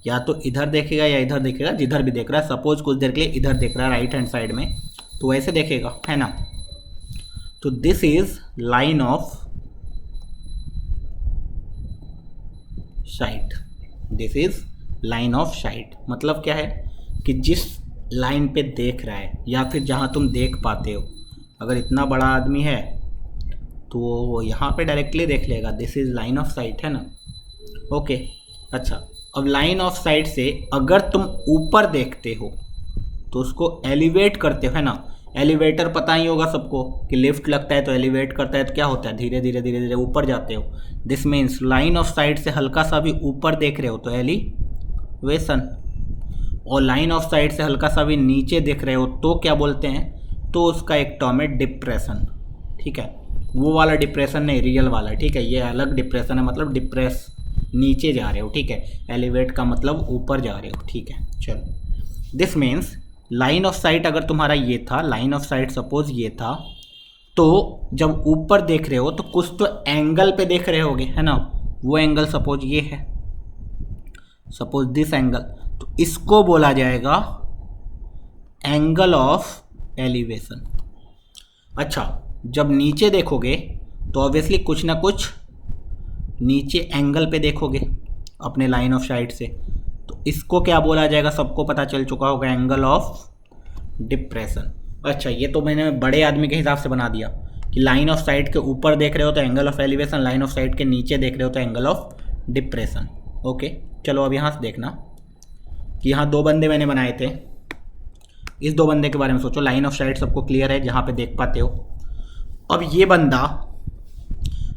या तो इधर देखेगा या इधर देखेगा, जिधर भी देख रहा है। सपोज कुछ देर के लिए इधर देख रहा है, राइट हैंड साइड में, तो वैसे देखेगा, है ना। तो this is line of site, this is line of site. मतलब क्या है कि जिस लाइन पे देख रहा है या फिर जहाँ तुम देख पाते हो, अगर इतना बड़ा आदमी है तो वो यहाँ पे डायरेक्टली देख लेगा, this is line of site, है ना। ओके, अच्छा, अब लाइन ऑफ साइट से अगर तुम ऊपर देखते हो तो उसको एलिवेट करते हो, है ना। एलिवेटर पता ही होगा सबको कि लिफ्ट लगता है तो एलिवेट करता है तो क्या होता है, धीरे धीरे धीरे धीरे ऊपर जाते हो। This means line of site से हल्का सा भी ऊपर देख रहे हो तो एलिवेशन, और लाइन ऑफ साइट से हल्का सा भी नीचे देख रहे हो तो क्या बोलते हैं, तो उसका एक टर्म है डिप्रेशन, ठीक है। वो वाला डिप्रेशन नहीं, रियल वाला, ठीक है। ये अलग डिप्रेशन है, मतलब डिप्रेस, नीचे जा रहे हो, ठीक है। एलिवेट का मतलब ऊपर जा रहे हो, ठीक है। चलो, this means line of site अगर तुम्हारा ये था, लाइन ऑफ साइट सपोज ये था, तो जब ऊपर देख रहे हो तो कुछ तो एंगल पे देख रहे होगे, है ना। वो एंगल सपोज ये है, सपोज दिस एंगल, तो इसको बोला जाएगा एंगल ऑफ एलिवेशन। अच्छा, जब नीचे देखोगे तो ऑब्वियसली कुछ ना कुछ नीचे एंगल पे देखोगे अपने लाइन ऑफ साइट से, तो इसको क्या बोला जाएगा, सबको पता चल चुका होगा, एंगल ऑफ डिप्रेशन। अच्छा, ये तो मैंने बड़े आदमी के हिसाब से बना दिया कि लाइन ऑफ साइट के ऊपर देख रहे हो तो angle of elevation, line of site के नीचे देख रहे हो तो एंगल ऑफ डिप्रेशन। ओके, चलो अब यहाँ से देखना कि यहाँ दो बंदे मैंने बनाए थे, इस दो बंदे के बारे में सोचो। लाइन ऑफ साइट सबको क्लियर है जहाँ पे देख पाते हो। अब ये बंदा,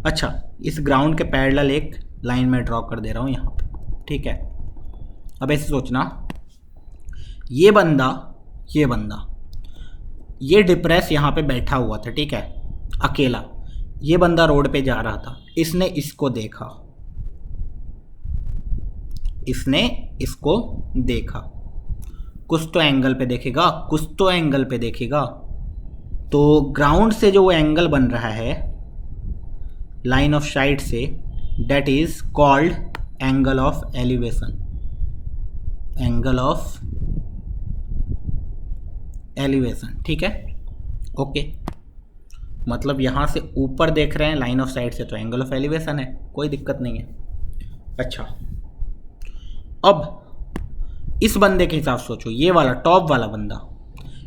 अच्छा, इस ग्राउंड के पैरेलल एक लाइन में ड्रॉ कर दे रहा हूँ यहाँ पे, ठीक है। अब ऐसे सोचना, ये बंदा ये डिप्रेस यहाँ पे बैठा हुआ था, ठीक है, अकेला। ये बंदा रोड पे जा रहा था, इसने इसको देखा, इसने इसको देखा, कुछ तो एंगल पे देखेगा, कुछ तो एंगल पे देखेगा। तो ग्राउंड से जो एंगल बन रहा है लाइन ऑफ साइट से, that is called angle of elevation, angle of elevation, ठीक है। ओके, मतलब यहाँ से ऊपर देख रहे हैं लाइन ऑफ साइट से तो एंगल ऑफ एलिवेशन है, कोई दिक्कत नहीं है। अच्छा, अब इस बंदे के हिसाब से सोचो, ये वाला टॉप वाला बंदा,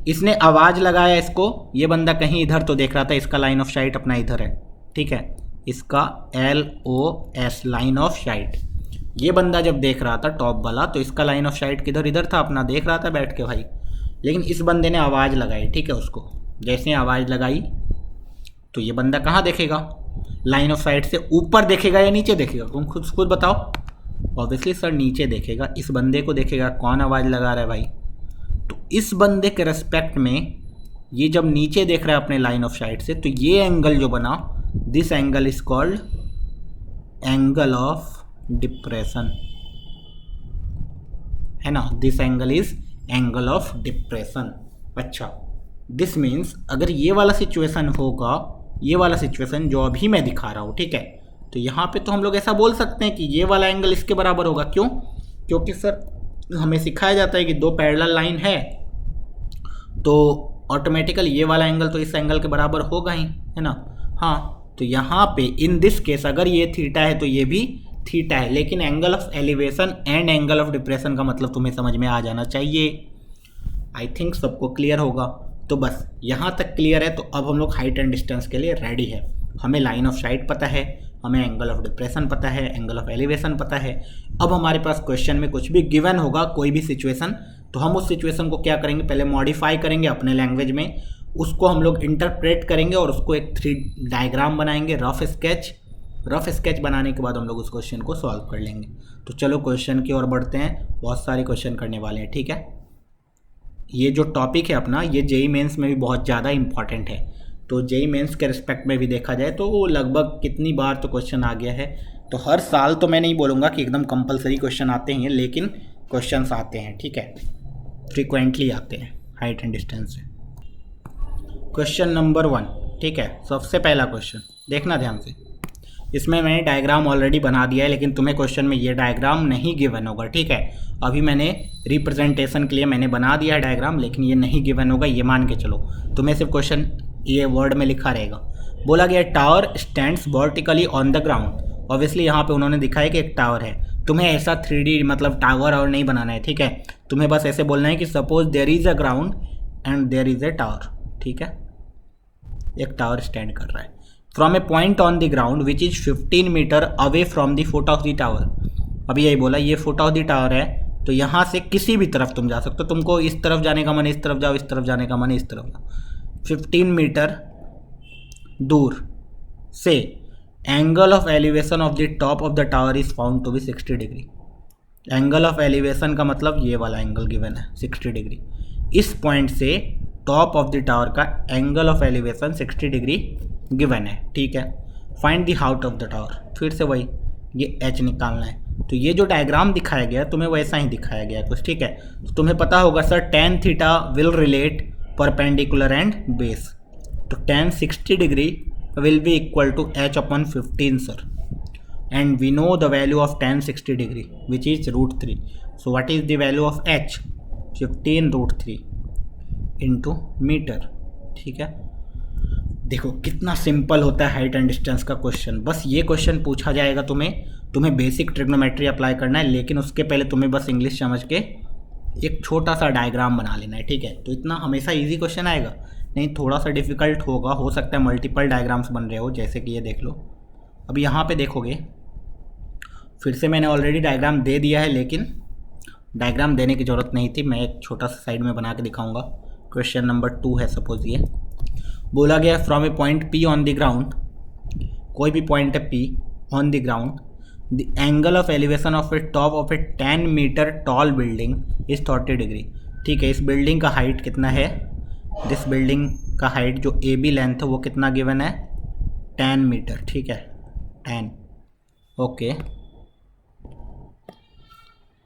इसने आवाज़ लगाया इसको, ये बंदा कहीं इधर तो देख रहा था, इसका लाइन ऑफ साइट अपना इधर है, ठीक है, इसका LOS लाइन ऑफ साइट। ये बंदा जब देख रहा था टॉप वाला तो इसका लाइन ऑफ साइट किधर, इधर था, अपना देख रहा था बैठ के भाई। लेकिन इस बंदे ने आवाज़ लगाई, ठीक है, उसको जैसे ही आवाज़ लगाई तो ये बंदा कहाँ देखेगा, लाइन ऑफ साइट से ऊपर देखेगा या नीचे देखेगा, तुम खुद बताओ। ऑब्वियसली सर नीचे देखेगा, इस बंदे को देखेगा, कौन आवाज़ लगा रहा है भाई। तो इस बंदे के रेस्पेक्ट में ये जब नीचे देख रहा है अपने लाइन ऑफ साइट से, तो ये एंगल जो बना, this angle is called angle of depression, है ना। This angle is angle of depression. अच्छा, दिस मीन्स अगर ये वाला सिचुएशन होगा, ये वाला सिचुएशन जो अभी मैं दिखा रहा हूँ, ठीक है, तो यहाँ पे तो हम लोग ऐसा बोल सकते हैं कि ये वाला एंगल इसके बराबर होगा। क्यों? क्योंकि सर हमें सिखाया जाता है कि दो पैरेलल लाइन है तो ऑटोमेटिकली ये वाला एंगल तो इस एंगल के बराबर होगा ही, है ना। हाँ, तो यहाँ पे इन दिस केस अगर ये थीटा है तो ये भी थीटा है, लेकिन angle of elevation and angle of depression का मतलब तुम्हें समझ में आ जाना चाहिए। आई थिंक सबको क्लियर होगा। तो बस यहाँ तक क्लियर है, तो अब हम लोग हाइट एंड डिस्टेंस के लिए रेडी है। हमें लाइन ऑफ साइट पता है, हमें एंगल ऑफ डिप्रेशन पता है, एंगल ऑफ एलिवेशन पता है। अब हमारे पास क्वेश्चन में कुछ भी गिवन होगा, कोई भी सिचुएशन, तो हम उस सिचुएशन को क्या करेंगे, पहले मॉडिफाई करेंगे अपने लैंग्वेज में, उसको हम लोग इंटरप्रेट करेंगे और उसको एक 3 डायग्राम बनाएंगे, रफ स्केच बनाने के बाद हम लोग उस क्वेश्चन को सॉल्व कर लेंगे। तो चलो क्वेश्चन की ओर बढ़ते हैं, बहुत सारे क्वेश्चन करने वाले हैं, ठीक है। ये जो टॉपिक है अपना, ये जेईई मेंस में भी बहुत ज़्यादा इंपॉर्टेंट है। तो जेईई मेंस के रिस्पेक्ट में भी देखा जाए तो वो लगभग कितनी बार तो क्वेश्चन आ गया है। तो हर साल तो मैं नहीं बोलूँगा कि एकदम कंपलसरी क्वेश्चन आते हैं, लेकिन क्वेश्चंस आते हैं, ठीक है, फ्रीक्वेंटली आते हैं हाइट एंड डिस्टेंस से। क्वेश्चन नंबर 1, ठीक है, सबसे पहला क्वेश्चन देखना ध्यान से। इसमें मैंने डायग्राम ऑलरेडी बना दिया है, लेकिन तुम्हें क्वेश्चन में ये डायग्राम नहीं गिवन होगा, ठीक है। अभी मैंने रिप्रेजेंटेशन के लिए मैंने बना दिया है डायग्राम, लेकिन ये नहीं गिवन होगा, ये मान के चलो। तुम्हें सिर्फ क्वेश्चन ये वर्ड में लिखा रहेगा। बोला गया tower stands vertically on the ground. Obviously यहाँ पे उन्होंने दिखाया कि एक टावर है। तुम्हें ऐसा 3D मतलब टावर और नहीं बनाना है, ठीक है। तुम्हें बस ऐसे बोलना है कि suppose there is a ground and there is a tower, ठीक है। एक टावर स्टैंड कर रहा है from a point on the ground which is 15 metre away from the foot of the tower. अभी यही बोला, ये फुट ऑफ द टावर है, तो यहाँ से किसी भी तरफ तुम जा सकते हो। तुमको इस तरफ जाने का मन, इस तरफ जाओ, इस तरफ जाने का मन, इस तरफ जाओ। 15 मीटर दूर से angle of elevation of the top of the tower is found to be 60 degree. Angle of elevation का मतलब ये वाला एंगल गिवन है 60 डिग्री। इस पॉइंट से टॉप ऑफ द टावर का angle of elevation 60 degree given है, ठीक है। Find the height of the tower, फिर से वही ये h निकालना है। तो ये जो डायग्राम दिखाया गया तुम्हें वैसा ही दिखाया गया कुछ, ठीक है। तो तुम्हें पता होगा sir tan theta will relate perpendicular and base. तो tan 60 degree will be equal to h upon 15 sir, and we know the value of tan 60 degree which is √3. So what is the value of h? 15√3 into metre, ठीक है। देखो कितना simple होता है height and distance का question. बस ये question पूछा जाएगा तुम्हें बेसिक ट्रिग्नोमेट्री अप्लाई करना है, लेकिन उसके पहले तुम्हें बस इंग्लिश समझ के एक छोटा सा डायग्राम बना लेना है, ठीक है। तो इतना हमेशा इजी क्वेश्चन आएगा नहीं, थोड़ा सा डिफ़िकल्ट होगा, हो सकता है मल्टीपल डायग्राम्स बन रहे हो, जैसे कि ये देख लो। अब यहाँ पे देखोगे, फिर से मैंने ऑलरेडी डायग्राम दे दिया है, लेकिन डायग्राम देने की ज़रूरत नहीं थी। मैं एक छोटा सा साइड में बना के दिखाऊंगा। क्वेश्चन नंबर 2 है, सपोज ये बोला गया from a point P on the ground, कोई भी पॉइंट है P on the ground, the angle of elevation of a top of a 10 metre tall building is 30 degree, ठीक है। इस बिल्डिंग का हाइट कितना है, दिस बिल्डिंग का हाइट जो AB लेंथ है वो कितना गिवन है, 10 मीटर, ठीक है, 10, ओके।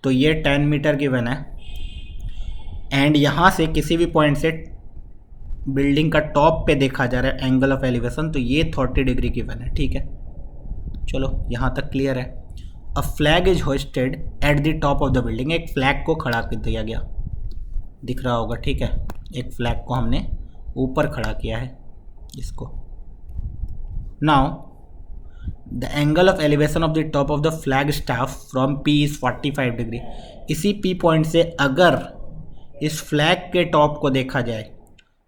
तो ये 10 मीटर गिवन है, एंड यहाँ से किसी भी पॉइंट से बिल्डिंग का टॉप पे देखा जा रहा है एंगल ऑफ एलिवेशन, तो ये 30 डिग्री गिवन है, ठीक है। चलो यहाँ तक क्लियर है। A flag is hosted at the top of the building, एक फ्लैग को खड़ा कर दिया गया, दिख रहा होगा, ठीक है। एक फ्लैग को हमने ऊपर खड़ा किया है इसको। Now the angle of elevation of the top of the flag staff from P is 45 degree. इसी P पॉइंट से अगर इस फ्लैग के टॉप को देखा जाए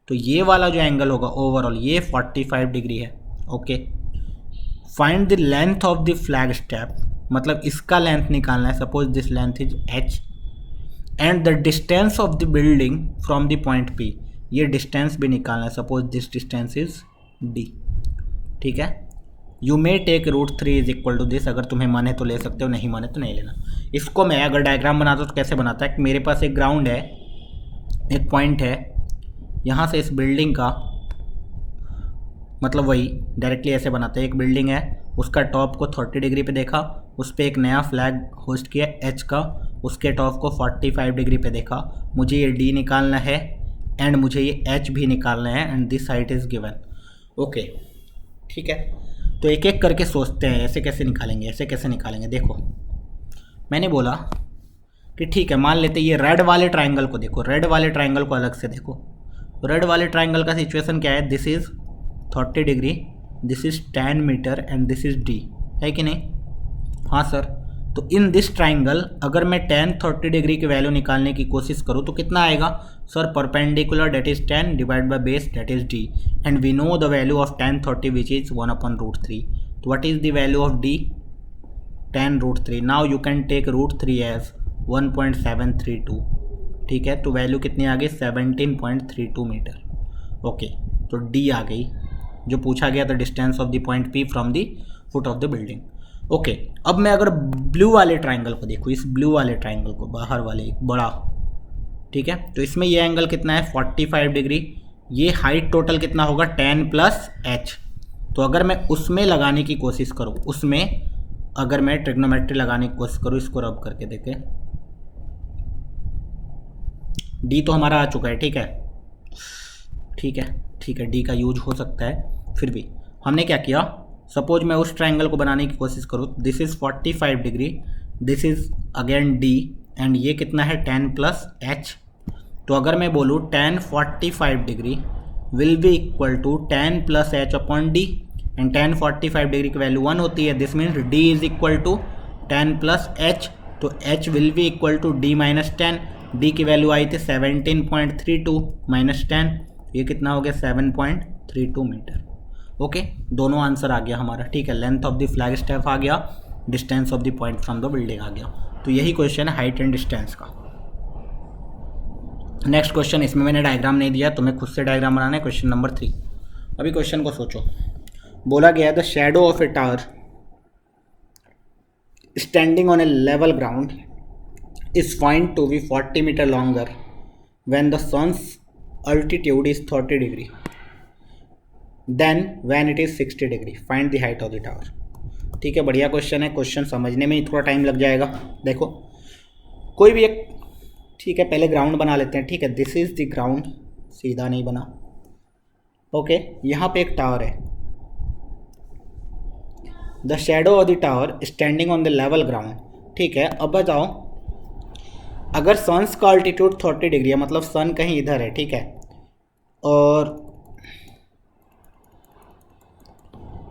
तो ये वाला जो एंगल होगा ओवरऑल ये 45 डिग्री है, okay. Find the length of the flag staff, मतलब इसका लेंथ निकालना है। Suppose this length is h and the distance of the building from the point P, ये डिस्टेंस भी निकालना है। Suppose this distance is d, ठीक है। You may take √3 is equal to this, अगर तुम्हें माने तो ले सकते हो, नहीं माने तो नहीं लेना। इसको मैं अगर डायग्राम बनाता तो कैसे बनाता है, मेरे पास एक ग्राउंड है, एक पॉइंट है, यहाँ से इस बिल्डिंग का मतलब वही डायरेक्टली ऐसे बनाते हैं। एक बिल्डिंग है, उसका टॉप को 30 डिग्री पे देखा, उस पर एक नया फ्लैग होस्ट किया h का, उसके टॉप को 45 डिग्री पे देखा। मुझे ये d निकालना है एंड मुझे ये h भी निकालना है, and this height is given, okay, ठीक है। तो एक एक करके सोचते हैं ऐसे कैसे निकालेंगे, ऐसे कैसे निकालेंगे। देखो मैंने बोला कि ठीक है, मान लेते ये रेड वाले ट्राइंगल को देखो, रेड वाले ट्राइंगल को अलग से देखो। रेड वाले ट्राइंगल का सिचुएशन क्या है, this is 30 degree, this is 10 metre and this is d, है कि नहीं? हाँ सर। तो इन दिस ट्राइंगल अगर मैं tan 30 डिग्री की वैल्यू निकालने की कोशिश करूँ तो कितना आएगा sir, perpendicular that is 10 divide by base that is d, and we know the value of tan 30 which is 1/√3। तो what is the value of d, tan√3। Now you can take √3 as 1.732, ठीक है। तो value कितनी आ गई, 17.32 metre, okay. तो d आ गई जो पूछा गया था, distance of the point P from the foot of the building, okay. अब मैं अगर ब्लू वाले ट्राइंगल को देखूँ, इस ब्लू वाले ट्राइंगल को, बाहर वाले एक बड़ा, ठीक है। तो इसमें ये एंगल कितना है, 45 डिग्री। ये हाइट टोटल कितना होगा, 10 + h। तो अगर मैं उसमें लगाने की कोशिश करूँ, उसमें अगर मैं ट्रिग्नोमेट्री लगाने की कोशिश करूँ, इसको रब करके देखें, d तो हमारा आ चुका है, ठीक है, ठीक है, ठीक है, d का यूज हो सकता है। फिर भी हमने क्या किया, सपोज मैं उस ट्राइंगल को बनाने की कोशिश करूँ, this is 45 degree, this is again D, and ये कितना है 10 प्लस एच। तो अगर मैं बोलूँ tan 45 degree will be equal to 10 plus H upon D, and tan 45 degree की वैल्यू 1 होती है, this means d is equal to 10 plus H, तो h will be equal to d minus 10, d की value आई थी 17.32 minus 10, ये कितना हो गया 7.32 मीटर। ओके, दोनों आंसर आ गया हमारा, ठीक है। Length of the flag step आ गया, distance of the point from the building आ गया। तो यही क्वेश्चन है हाइट एंड डिस्टेंस का। नेक्स्ट क्वेश्चन, इसमें मैंने डायग्राम नहीं दिया, तुम्हें खुद से डायग्राम बनाना है। Question number 3। अभी क्वेश्चन को सोचो। बोला गया the shadow of a tower standing on a level ground is find to be 40 metre longer when the sun's altitude is 30 degree, then when it is 60 degree, find the height of the tower. ठीक है, बढ़िया question है। Question समझने में ही थोड़ा time लग जाएगा। देखो, कोई भी एक, ठीक है, पहले ग्राउंड बना लेते हैं। ठीक है, दिस इज द ग्राउंड, सीधा नहीं बना। ओके, यहाँ पे एक टावर है। The shadow of the tower standing on the level ground. ठीक है, अब बताओ, अगर सन्स का अल्टीट्यूड 30 डिग्री है, मतलब सन कहीं इधर है, ठीक है, और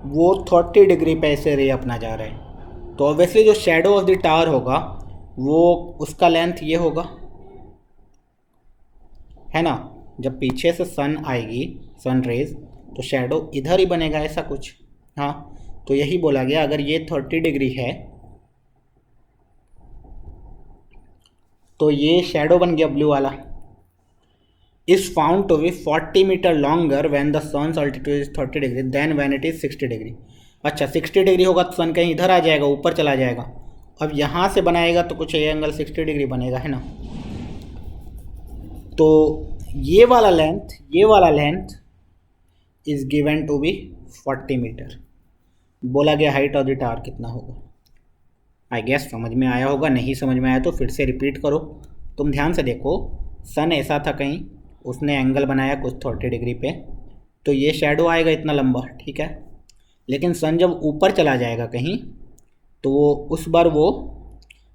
वो 30 डिग्री पे ऐसे रे अपना जा रहा है, तो ऑब्वियसली जो शेडो ऑफ द टावर होगा वो उसका लेंथ ये होगा, है ना। जब पीछे से सन आएगी, सन रेज, तो शेडो इधर ही बनेगा, ऐसा कुछ। हाँ, तो यही बोला गया, अगर ये 30 डिग्री है तो ये शेडो बन गया ब्लू वाला। Is found to be 40 metre longer when the sun's altitude is 30 degree, then when it is 60 degree. अच्छा, 60 डिग्री होगा तो सन कहीं इधर आ जाएगा, ऊपर चला जाएगा। अब यहाँ से बनाएगा तो कुछ ये एंगल 60 डिग्री बनेगा, है ना। तो ये वाला length is given to be 40 metre. बोला गया हाइट ऑफ द टावर कितना होगा। आई गेस समझ में आया होगा, नहीं समझ में आया तो फिर से रिपीट करो। तुम ध्यान से देखो, सन ऐसा था कहीं, उसने एंगल बनाया कुछ 30 डिग्री पे, तो ये शेडो आएगा इतना लंबा, ठीक है। लेकिन सन जब ऊपर चला जाएगा कहीं, तो वो उस बार वो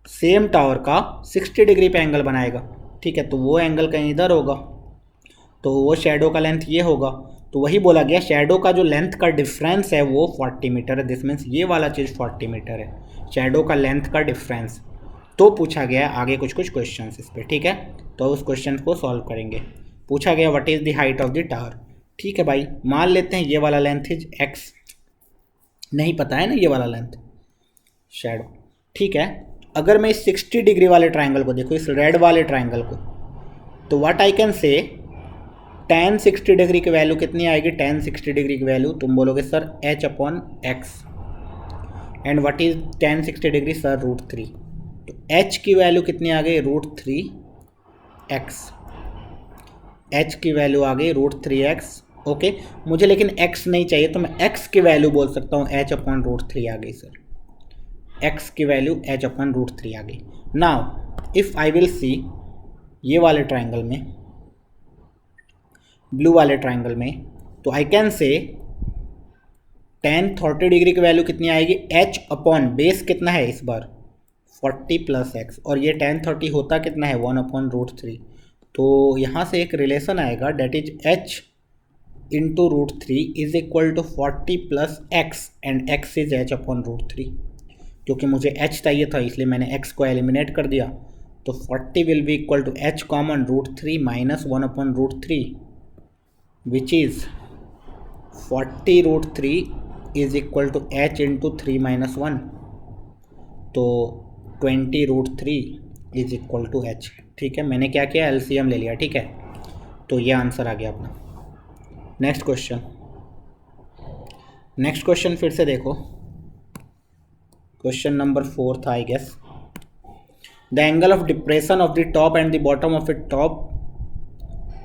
सेम टावर का 60 डिग्री पे एंगल बनाएगा, ठीक है। तो वो एंगल कहीं इधर होगा, तो वो शेडो का लेंथ ये होगा। तो वही बोला गया, शेडो का जो लेंथ का डिफरेंस है वो 40 मीटर है। दिस मीन्स ये वाला चीज़ 40 मीटर है, शेडो का लेंथ का डिफरेंस। तो पूछा गया आगे कुछ क्वेश्चंस इस पर, ठीक है। तो उस क्वेश्चन को सॉल्व करेंगे। पूछा गया what is the height of the tower. ठीक है भाई, मान लेते हैं ये वाला लेंथ इज एक्स, नहीं पता है ना ये वाला लेंथ शेडो, ठीक है। अगर मैं इस 60 डिग्री वाले ट्राइंगल को देखो, इस रेड वाले ट्राइंगल को, तो व्हाट आई कैन से, tan 60 डिग्री की वैल्यू कितनी आएगी। tan 60 डिग्री की वैल्यू तुम बोलोगे sir h upon x, and what is tan 60 degree sir √3। तो h की वैल्यू कितनी आ गई √3x, h की वैल्यू आ गई √3x। ओके, मुझे लेकिन x नहीं चाहिए, तो मैं x की वैल्यू बोल सकता हूँ h अपॉन √3 आ गई सर, x की वैल्यू h अपॉन √3 आ गई। Now if I will see ये वाले ट्राइंगल में, ब्लू वाले ट्राइंगल में, तो आई कैन से tan 30 डिग्री की वैल्यू कितनी आएगी, h अपॉन बेस कितना है इस बार 40 प्लस x, और ये tan 30 होता कितना है 1 अपॉन √3। तो यहाँ से एक रिलेशन आएगा, that is h into √3 is equal to 40 plus x, and x is h upon √3। क्योंकि मुझे h चाहिए था इसलिए मैंने x को एलिमिनेट कर दिया, तो 40 will be equal to h common √3 minus 1 upon √3, which is 40 √3 is equal to h into 3 minus 1, तो 20 √3 is equal to h। ठीक है, मैंने क्या किया, LCM ले लिया, ठीक है। तो ये आंसर आ गया अपना। नेक्स्ट क्वेश्चन फिर से देखो, क्वेश्चन नंबर 4 था I guess. The angle of depression of the top and the bottom of a top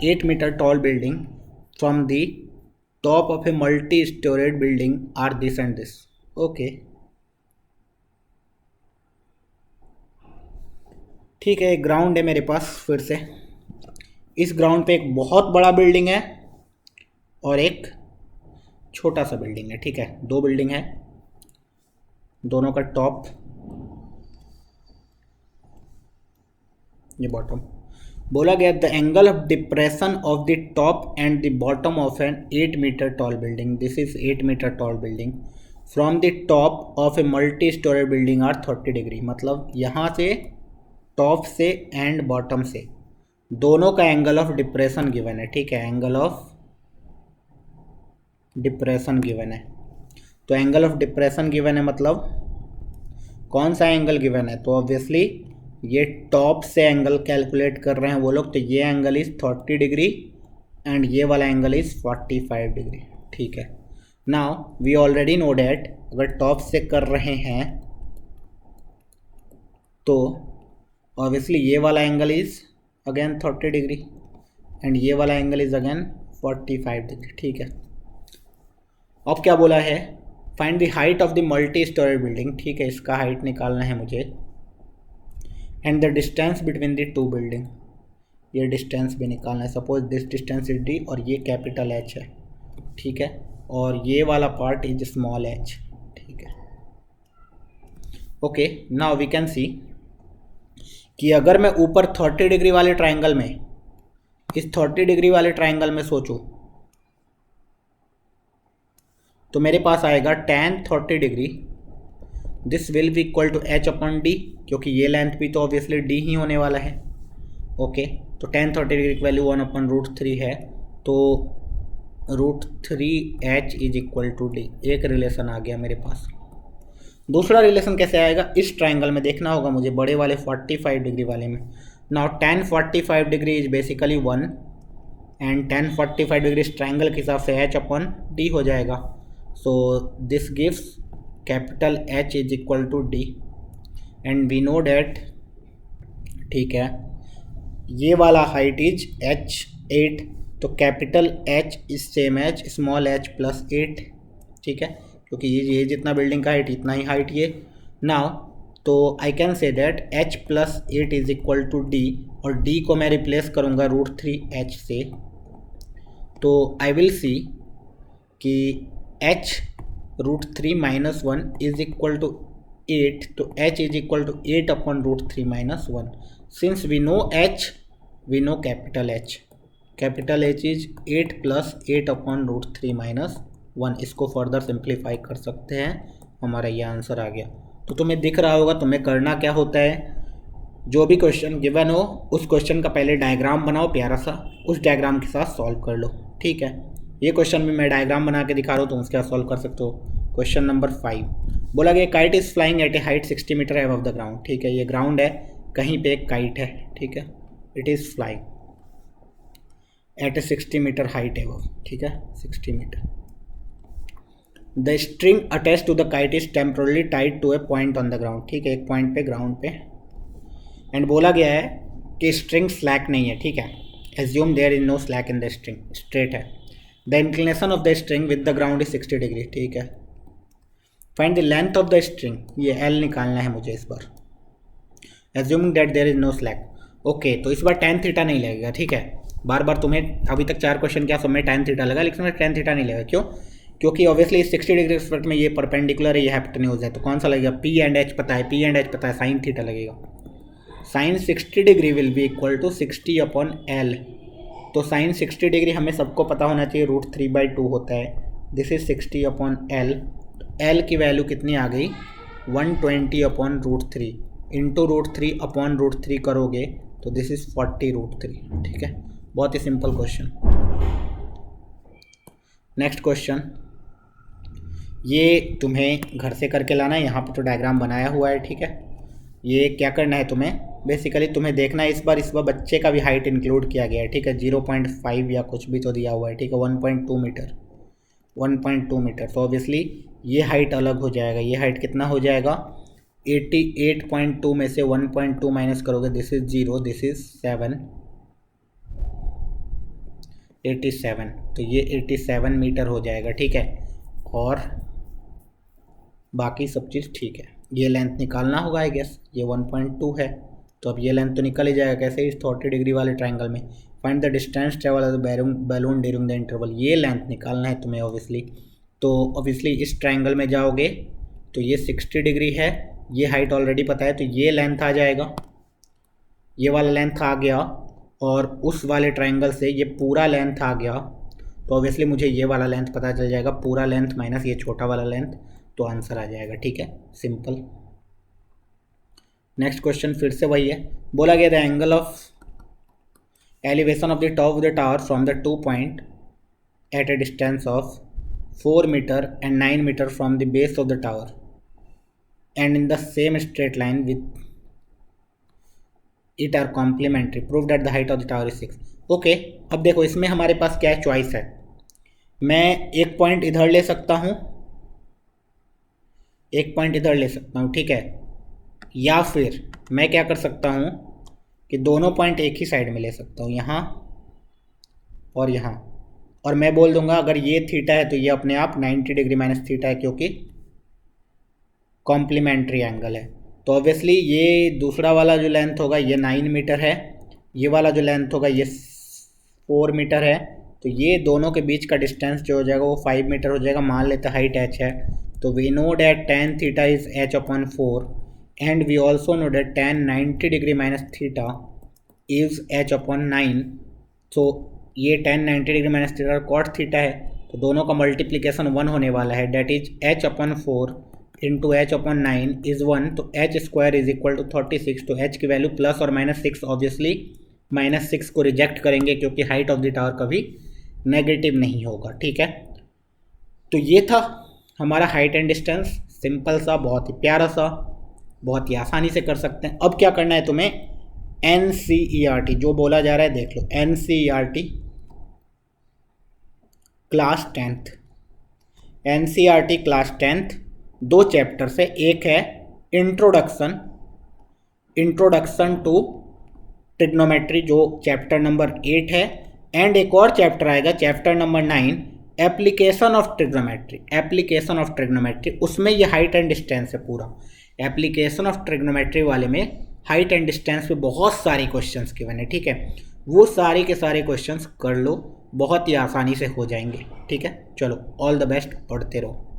8 metre tall building from the top of a multi-storied building are this and this. Okay, ठीक है, एक ground है मेरे पास। फिर से इस ground पे एक बहुत बड़ा बिल्डिंग है और एक छोटा सा बिल्डिंग है, ठीक है, दो बिल्डिंग है, दोनों का टॉप, ये बॉटम। बोला गया the angle of depression of the top and the bottom of an 8 metre tall building, this is 8 metre tall building, from the top of a multi storey building are 30 degree. मतलब यहाँ से top से and bottom से दोनों का angle of depression given है, ठीक है, एंगल ऑफ डिप्रेशन गिवन है। तो एंगल ऑफ डिप्रेशन गिवन है मतलब कौन सा एंगल गिवन है, तो ऑब्वियसली ये टॉप से एंगल कैलकुलेट कर रहे हैं वो लोग, तो ये एंगल इज 30 डिग्री एंड ये वाला एंगल इज 45 डिग्री, ठीक है। Now we already know that अगर टॉप से कर रहे हैं तो ऑब्वियसली ये वाला angle is again 30 degree and ये वाला एंगल इज अगेन 45 डिग्री, ठीक है। अब क्या बोला है, find the height of the multi storey building, ठीक है, इसका हाइट निकालना है मुझे, and the distance between the two building, ये डिस्टेंस भी निकालना है। Suppose this distance is D और ये कैपिटल एच है, ठीक है, और ये वाला पार्ट इज स्मॉल एच, ठीक है। Okay, now we can see कि अगर मैं ऊपर 30 डिग्री वाले ट्राइंगल में, इस 30 डिग्री वाले ट्राइंगल में सोचूं तो मेरे पास आएगा tan 30 degree, this will be equal to h upon d, क्योंकि ये लेंथ भी तो ऑब्वियसली डी ही होने वाला है। ओके, तो tan 30 डिग्री की वैल्यू 1/√3 है, तो √3h is equal to d, एक रिलेशन आ गया मेरे पास। दूसरा रिलेशन कैसे आएगा, इस ट्राइंगल में देखना होगा मुझे, बड़े वाले 45 डिग्री वाले में। Now tan 45 degree is basically 1 and tan 45 degree इस ट्राइंगल के हिसाब से h अपॉन डी हो जाएगा। So this gives capital H is equal to d and we know that, ठीक है, ये वाला हाइट इज h8, तो capital H is same as small h plus 8, ठीक है, क्योंकि ये जितना बिल्डिंग का हाइट इतना ही हाइट ये। नाउ तो I can say that h plus 8 is equal to d, और d को मैं रिप्लेस करूँगा √3h से, तो आई विल सी कि h √3 - 1 इज इक्वल टू 8, तो h is equal to 8 upon √3 - 1। Since we know h, we know capital H, capital H is 8 plus 8 upon √3 - 1। इसको further simplify कर सकते हैं, हमारा ये आंसर आ गया। तो तुम्हें दिख रहा होगा तुम्हें करना क्या होता है, जो भी क्वेश्चन गिवन हो उस क्वेश्चन का पहले डायग्राम बनाओ प्यारा सा, उस डायग्राम के साथ सॉल्व कर लो, ठीक है। ये क्वेश्चन भी मैं डायग्राम बना के दिखा रहा हूँ, तुम उसके साथ सॉल्व कर सकते हो। क्वेश्चन नंबर 5 बोला गया kite is flying at a height 60 metre above the ground, ठीक है, ये ग्राउंड है, कहीं पे एक काइट है, ठीक है, it is flying at a 60 metre height above, ठीक है, 60 metre. The string attach to the kite is temporarily tied to a point on the ground, ठीक है, एक पॉइंट पे ग्राउंड पे, एंड बोला गया है कि स्ट्रिंग स्लैक नहीं है, ठीक है, assume there is no slack in the string, straight है। The inclination of the string with the ground is 60 degree, ठीक है। Find the length of the string, ये L निकालना है मुझे इस बार, assuming that there is no slack. Okay, तो इस बार tan थीटा नहीं लगेगा, ठीक है, बार बार तुम्हें अभी तक 4 क्वेश्चन क्या सब में tan थीटा लगा, लेकिन tan थीटा नहीं लगेगा, क्यों, क्योंकि ऑब्वियसली 60 डिग्री रिस्पेक्ट में ये परपेंडिकुलर है, ये हाइपोटेन्यूज है, तो कौन सा लगेगा, P एंड H पता है, P एंड H पता है, साइन थीटा लगेगा। Sine 60 degree will be equal to 60 upon L, तो साइन 60 डिग्री हमें सबको पता होना चाहिए √3/2 होता है, this is 60 upon L, L की वैल्यू कितनी आ गई 120 अपॉन √3 इंटू √3 अपॉन √3 करोगे तो दिस इज 40√3, ठीक है, बहुत ही सिंपल क्वेश्चन। नेक्स्ट क्वेश्चन, ये तुम्हें घर से करके लाना है, यहाँ पर तो डायग्राम बनाया हुआ है, ठीक है। ये क्या करना है तुम्हें, बेसिकली तुम्हें देखना है, इस बार बच्चे का भी हाइट इंक्लूड किया गया है, ठीक है, 0.5 या कुछ भी तो दिया हुआ है, ठीक है, 1.2 मीटर, 1.2 मीटर, तो ऑब्वियसली ये हाइट अलग हो जाएगा, ये हाइट कितना हो जाएगा 88.2 में से 1.2 माइनस करोगे, दिस इज 0, दिस इज 7, 87, तो ये 87 मीटर हो जाएगा, ठीक है, और बाकी सब चीज़ ठीक है। ये लेंथ निकालना होगा आई गेस, ये 1.2 है, तो अब ये लेंथ तो निकल ही जाएगा, कैसे, इस 30 डिग्री वाले ट्राइंगल में। Find the distance travel of the balloon during the interval, ये लेंथ निकालना है तुम्हें ऑब्वियसली, तो ऑब्वियसली इस ट्रायंगल में जाओगे तो ये 60 डिग्री है, ये हाइट ऑलरेडी पता है, तो ये लेंथ आ जाएगा, ये वाला लेंथ आ गया, और उस वाले ट्रायंगल से ये पूरा लेंथ आ गया, तो ऑब्वियसली मुझे ये वाला लेंथ पता चल जाएगा, पूरा लेंथ माइनस ये छोटा वाला लेंथ, तो आंसर आ जाएगा। ठीक है, सिंपल। नेक्स्ट क्वेश्चन फिर से वही है, बोला गया the angle of elevation of the top of the tower from the 2 point at a distance of 4 metre and 9 metre from the base of the tower and in the same straight line with it are complementary, prove that the height of the tower is 6। Okay, अब देखो इसमें हमारे पास क्या है, choice है। मैं एक point इधर ले सकता हूँ, एक पॉइंट इधर ले सकता हूँ, ठीक है, या फिर मैं क्या कर सकता हूँ कि दोनों पॉइंट एक ही साइड में ले सकता हूँ, यहाँ और यहाँ, और मैं बोल दूंगा अगर ये थीटा है तो ये अपने आप 90 डिग्री माइनस थीटा है, क्योंकि कॉम्प्लीमेंट्री एंगल है। तो ऑब्वियसली ये दूसरा वाला जो लेंथ होगा ये 9 मीटर है, ये वाला जो लेंथ होगा ये 4 मीटर है, तो ये दोनों के बीच का डिस्टेंस जो हो जाएगा वो 5 मीटर हो जाएगा। मान लेते हाइट h है, तो we know that tan theta is h/4 and we also know that tan 90 degree minus theta is h/9। तो ये tan 90 degree minus theta cot theta है, तो दोनों का मल्टीप्लीकेशन 1 होने वाला है, that is h/4 into h/9 is 1, तो h square is equal to 36। तो h की वैल्यू प्लस और माइनस 6, ऑब्वियसली माइनस 6 को रिजेक्ट करेंगे क्योंकि हाइट ऑफ द टावर कभी नेगेटिव नहीं होगा। ठीक है, तो ये था हमारा हाइट एंड डिस्टेंस, सिंपल सा, बहुत ही प्यारा सा, बहुत ही आसानी से कर सकते हैं। अब क्या करना है तुम्हें, NCERT जो बोला जा रहा है देख लो, NCERT class 10th, NCERT class 10th 2 chapter से, एक है इंट्रोडक्शन टू ट्रिग्नोमेट्री जो चैप्टर नंबर 8 है, एंड एक और चैप्टर आएगा chapter number 9 application of trigonometry, उसमें ये हाइट एंड डिस्टेंस है पूरा। एप्लीकेशन ऑफ ट्रिग्नोमेट्री वाले में हाइट एंड डिस्टेंस पे बहुत सारे क्वेश्चंस गिवन है। ठीक है, वो सारे के सारे क्वेश्चंस कर लो, बहुत ही आसानी से हो जाएंगे। ठीक है, चलो ऑल द बेस्ट, पढ़ते रहो।